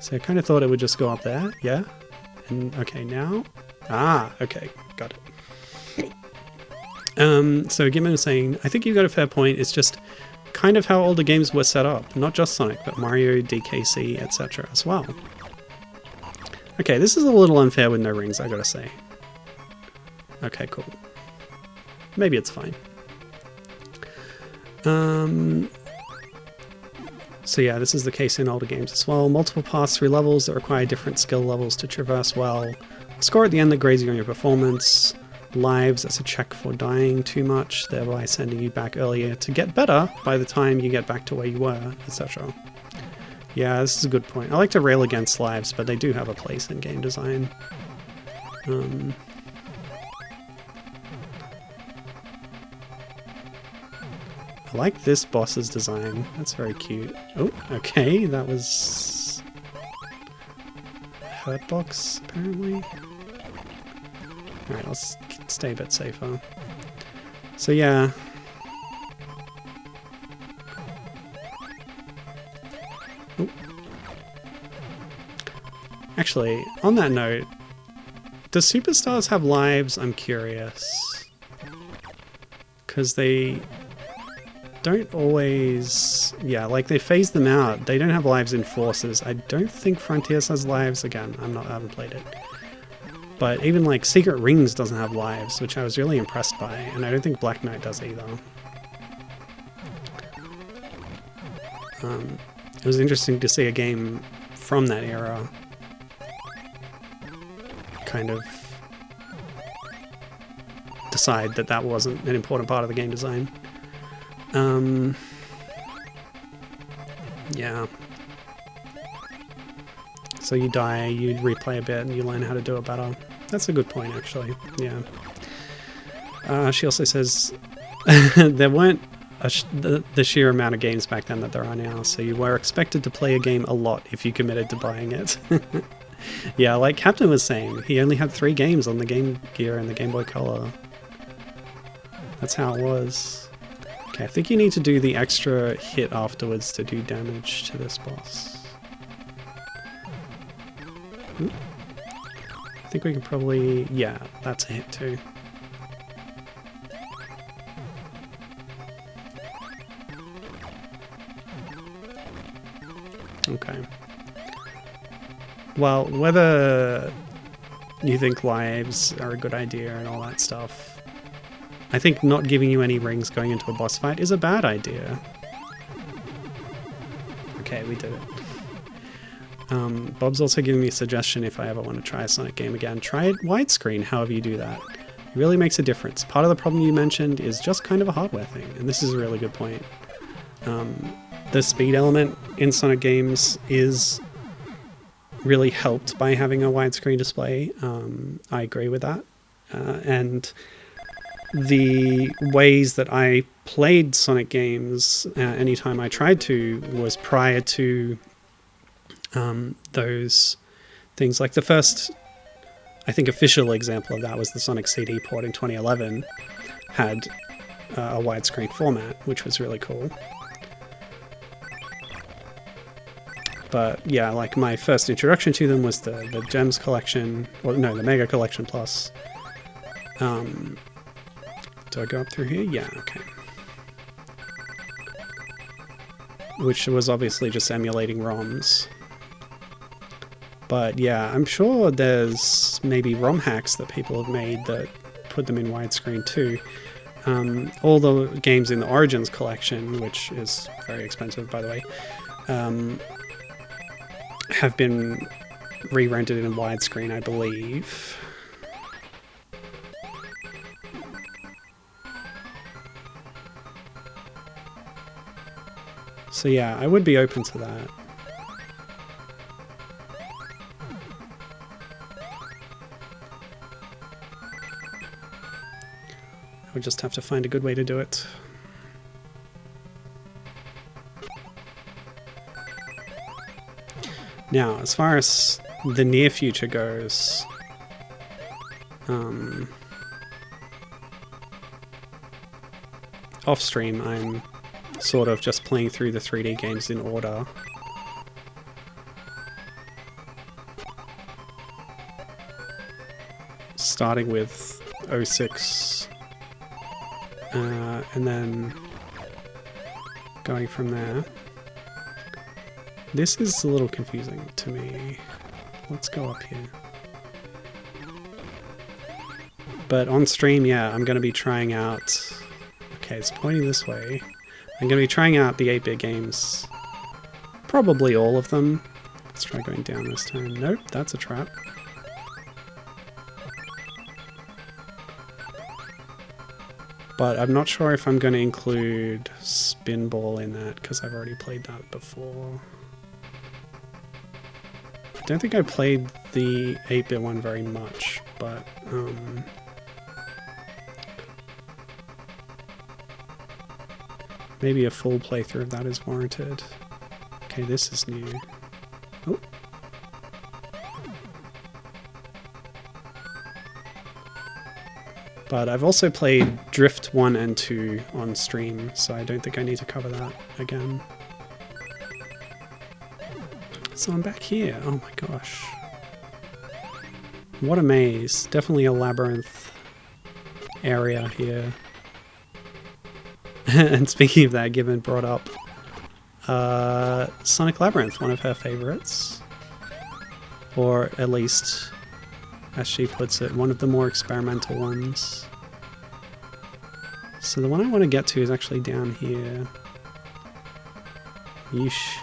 So I kind of thought it would just go up there, yeah? And okay, now? Ah, okay, got it. So Gibbon was saying, I think you got a fair point, it's just kind of how older games were set up, not just Sonic, but Mario, DKC, etc. as well. Okay, this is a little unfair with no rings, I gotta say. Okay, cool. Maybe it's fine. So yeah, this is the case in older games as well. Multiple paths through levels that require different skill levels to traverse well. A score at the end that grades you on your performance. Lives, that's a check for dying too much, thereby sending you back earlier to get better by the time you get back to where you were, etc. Yeah, this is a good point. I like to rail against lives, but they do have a place in game design. I like this boss's design. That's very cute. Oh, okay, that was... Hurtbox, apparently? Alright, let's stay a bit safer. So yeah. Ooh. Actually, on that note, do superstars have lives? I'm curious. Because they don't always... Yeah, like they phase them out. They don't have lives in Forces. I don't think Frontiers has lives. Again, I haven't played it. But even like Secret Rings doesn't have lives, which I was really impressed by, and I don't think Black Knight does either. It was interesting to see a game from that era kind of decide that that wasn't an important part of the game design. Yeah. So you die, you replay a bit, and you learn how to do it better. That's a good point, actually. Yeah. She also says there weren't the sheer amount of games back then that there are now, so you were expected to play a game a lot if you committed to buying it. Yeah, like Captain was saying, he only had 3 games on the Game Gear and the Game Boy Color. That's how it was. Okay, I think you need to do the extra hit afterwards to do damage to this boss. Ooh. I think we can probably... Yeah, that's a hit too. Okay. Well, whether you think lives are a good idea and all that stuff, I think not giving you any rings going into a boss fight is a bad idea. Okay, we did it. Bob's also giving me a suggestion if I ever want to try a Sonic game again. Try it widescreen, however you do that. It really makes a difference. Part of the problem you mentioned is just kind of a hardware thing, and this is a really good point. The speed element in Sonic games is really helped by having a widescreen display. I agree with that. And the ways that I played Sonic games anytime I tried to was prior to those things. Like the first, I think, official example of that was the Sonic CD port in 2011. Had a widescreen format, which was really cool. But yeah, like my first introduction to them was the Gems collection, or no, the Mega Collection Plus. Do I go up through here? Yeah, okay. Which was obviously just emulating ROMs. But yeah, I'm sure there's maybe ROM hacks that people have made that put them in widescreen too. All the games in the Origins collection, which is very expensive by the way, have been re-rendered in widescreen, I believe. So yeah, I would be open to that. I would just have to find a good way to do it. Now, as far as the near future goes, off stream, I'm sort of just playing through the 3D games in order. Starting with 06, and then going from there. This is a little confusing to me. Let's go up here. But on stream, yeah, I'm going to be trying out... Okay, it's pointing this way. I'm going to be trying out the 8-bit games. Probably all of them. Let's try going down this time. Nope, that's a trap. But I'm not sure if I'm going to include Spinball in that, because I've already played that before. I don't think I played the 8-bit one very much, but maybe a full playthrough of that is warranted. Okay, this is new. Oh. But I've also played Drift 1 and 2 on stream, so I don't think I need to cover that again. So I'm back here. Oh my gosh. What a maze. Definitely a labyrinth area here. And speaking of that, Gibbon brought up Sonic Labyrinth, one of her favorites. Or at least, as she puts it, one of the more experimental ones. So the one I want to get to is actually down here. Yeesh.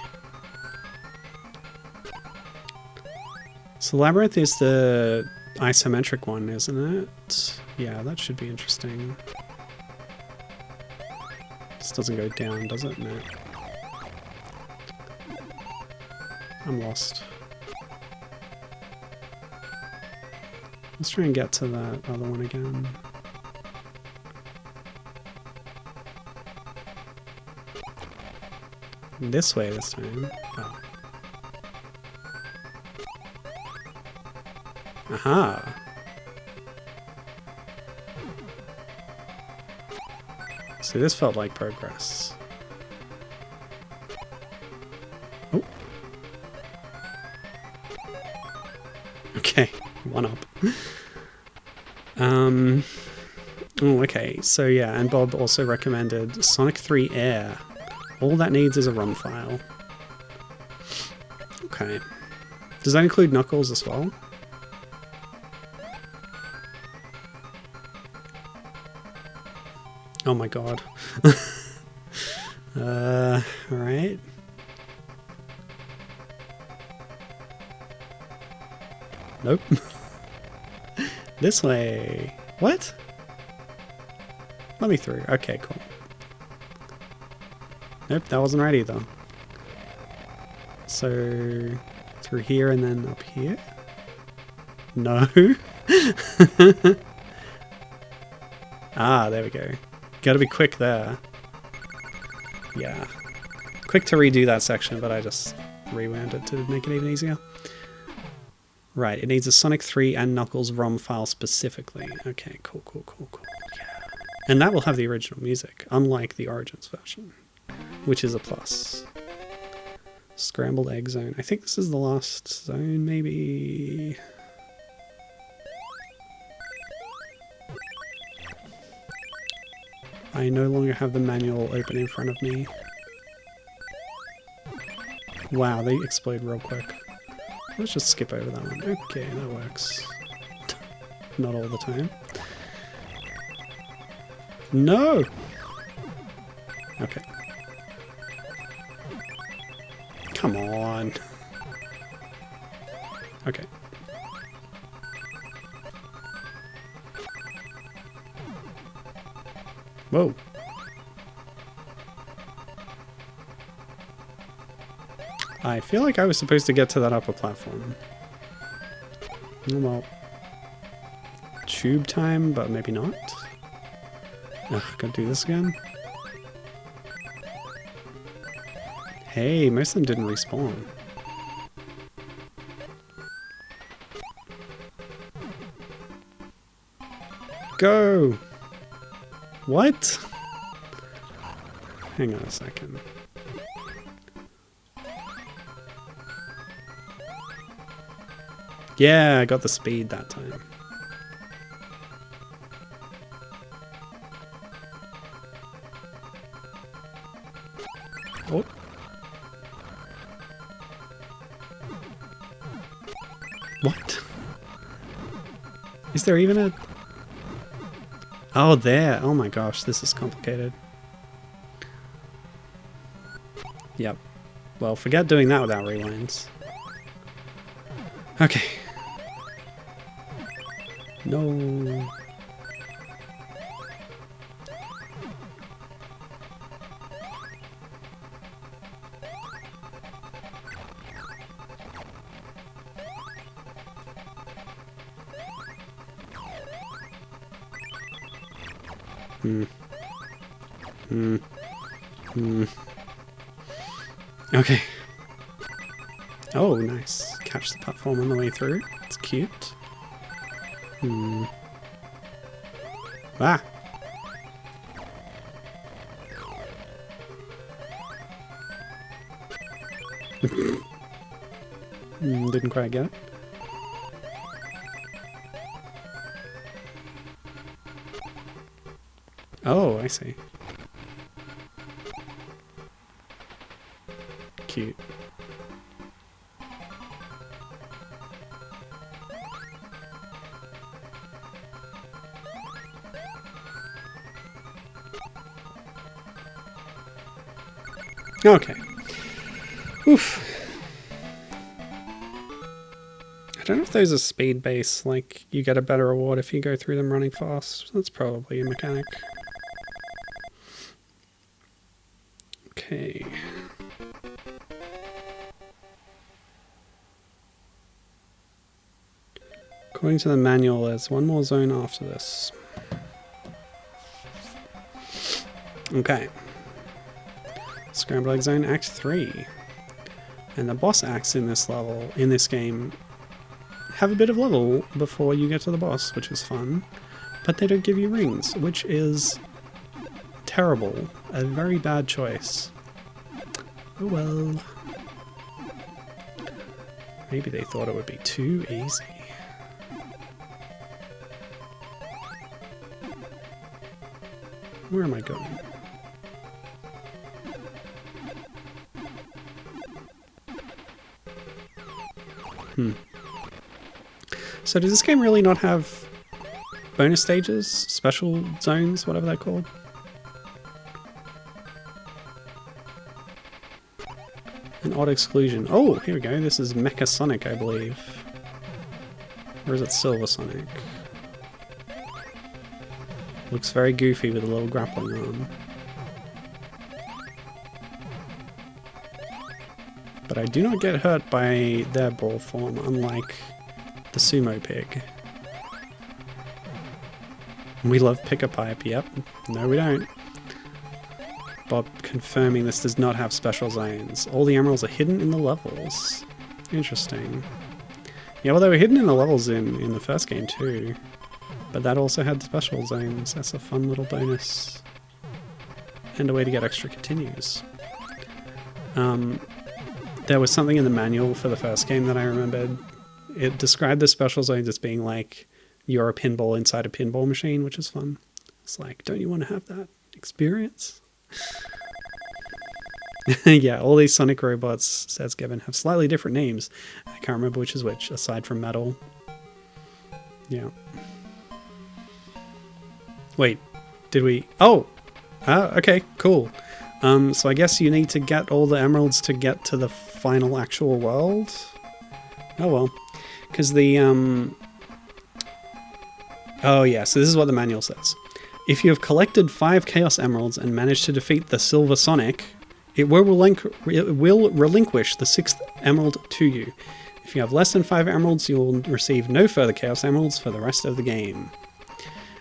So Labyrinth is the isometric one, isn't it? Yeah, that should be interesting. This doesn't go down, does it? No. I'm lost. Let's try and get to that other one again. This way this time. Oh. Aha! So this felt like progress. Oh. Okay, one up. Oh, okay, so yeah, and Bob also recommended Sonic 3 Air. All that needs is a ROM file. Okay. Does that include Knuckles as well? Oh my god. Alright. Nope. This way. What? Let me through. Okay, cool. Nope, that wasn't right either. So, Through here and then up here? No. Ah, there we go. Gotta be quick there. Yeah. Quick to redo that section, but I just rewound it to make it even easier. Right, it needs a Sonic 3 and Knuckles ROM file specifically. Okay, cool. Yeah. And that will have the original music, unlike the Origins version, which is a plus. Scrambled Egg Zone. I think this is the last zone, maybe. I no longer have the manual open in front of me. Wow, they explode real quick. Let's just skip over that one. Okay, that works. Not all the time. No! Okay. Come on. Okay. Whoa. I feel like I was supposed to get to that upper platform. Well, tube time, but maybe not. Ugh, gotta do this again. Hey, most of them didn't respawn. Go! What? Hang on a second. Yeah, I got the speed that time. Oh. What? Is there even a... Oh, there. Oh my gosh, this is complicated. Yep. Well, forget doing that without rewinds. Okay. No. Okay. Oh, nice. Catch the platform on the way through. It's cute. Ah! Didn't quite get it. Oh, I see. Cute. Okay. Oof. I don't know if those are speed based, like you get a better reward if you go through them running fast. That's probably a mechanic. Okay. According to the manual, there's one more zone after this. Okay. Scrambled Egg Zone Act 3. And the boss acts in this level, in this game, have a bit of level before you get to the boss, which is fun. But they don't give you rings, which is terrible. A very bad choice. Oh well. Maybe they thought it would be too easy. Where am I going? So does this game really not have bonus stages? Special zones? Whatever they're called? An odd exclusion. Oh, here we go. This is Mecha Sonic, I believe. Or is it Silver Sonic? Looks very goofy with a little grappling arm. but I do not get hurt by their ball form, unlike the sumo pig. We love pick a pipe, yep. No, we don't. Bob confirming this does not have special zones. All the emeralds are hidden in the levels. Interesting. Yeah, well, they were hidden in the levels in the first game too. But that also had special zones. That's a fun little bonus. And a way to get extra continues. There was something in the manual for the first game that I remembered. It described the special zones as being like you're a pinball inside a pinball machine, which is fun. It's like, don't you want to have that experience? Yeah, all these Sonic robots, says Gavin, have slightly different names. I can't remember which is which, aside from Metal. Yeah. Wait, did we... Oh! Okay, cool. So I guess you need to get all the emeralds to get to the final actual world? Oh well. Because the... Oh yeah, so this is what the manual says. If you have collected 5 Chaos Emeralds and managed to defeat the Silver Sonic, it will relinquish the 6th Emerald to you. If you have less than 5 Emeralds, you will receive no further Chaos Emeralds for the rest of the game.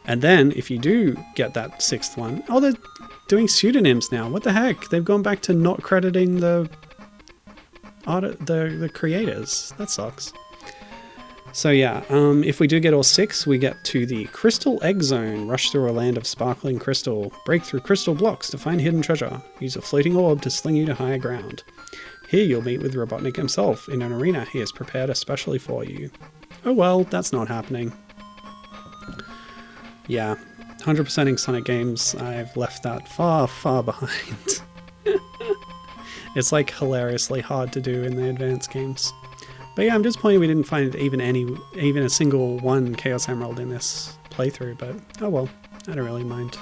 And then, if you do get that 6th one... Oh, they're doing pseudonyms now. What the heck? They've gone back to not crediting the creators. That sucks. So yeah, if we do get all 6, we get to the Crystal Egg Zone. Rush through a land of sparkling crystal. Break through crystal blocks to find hidden treasure. Use a floating orb to sling you to higher ground. Here you'll meet with Robotnik himself in an arena he has prepared especially for you. Oh well, that's not happening. Yeah, 100%ing Sonic games, I've left that far, far behind. It's like hilariously hard to do in the advanced games. But yeah, I'm disappointed we didn't find even a single one Chaos Emerald in this playthrough, but oh well, I don't really mind.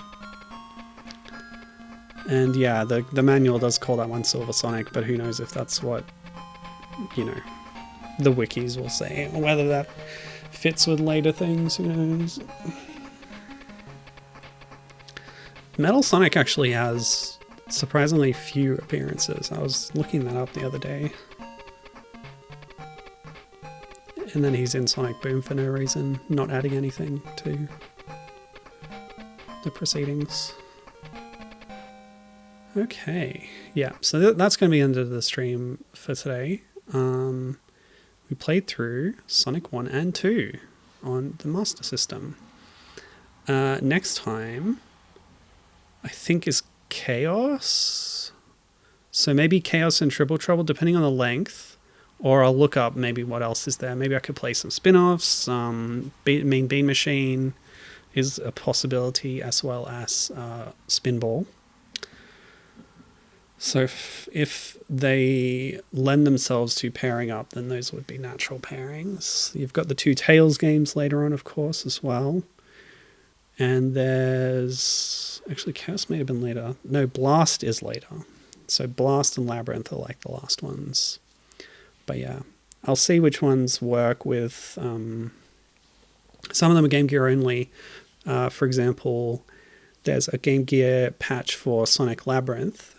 And yeah, the manual does call that one Silver Sonic, but who knows if that's what, you know, the wikis will say, or whether that fits with later things, who knows. Metal Sonic actually has surprisingly few appearances. I was looking that up the other day. And then he's in Sonic Boom for no reason, not adding anything to the proceedings. Okay, yeah, so that's going to be the end of the stream for today. We played through Sonic 1 and 2 on the Master System. Next time, I think is Chaos. So maybe Chaos and Triple Trouble, depending on the length. Or I'll look up maybe what else is there. Maybe I could play some spin-offs. Mean Bean Machine is a possibility, as well as Spinball. So if they lend themselves to pairing up, then those would be natural pairings. You've got the 2 Tails games later on, of course, as well. And there's... Actually, Chaos may have been later. No, Blast is later. So Blast and Labyrinth are like the last ones. But yeah, I'll see which ones work with... some of them are Game Gear only. For example, there's a Game Gear patch for Sonic Labyrinth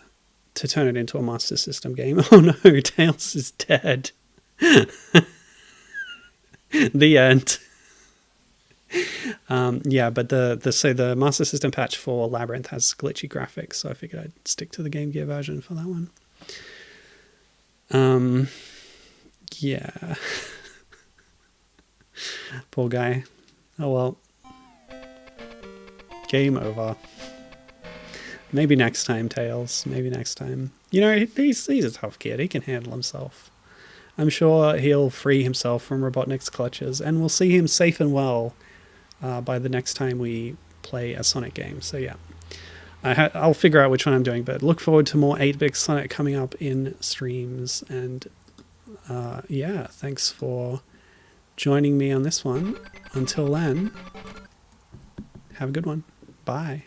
to turn it into a Master System game. Oh no, Tails is dead. The end. Yeah, but the Master System patch for Labyrinth has glitchy graphics, so I figured I'd stick to the Game Gear version for that one. Yeah. Poor guy. Oh well. Game over. Maybe next time, Tails. Maybe next time. You know, he's a tough kid. He can handle himself. I'm sure he'll free himself from Robotnik's clutches, and we'll see him safe and well by the next time we play a Sonic game. So yeah. I'll figure out which one I'm doing, but look forward to more 8-bit Sonic coming up in streams, and yeah, thanks for joining me on this one. Until then, have a good one. Bye.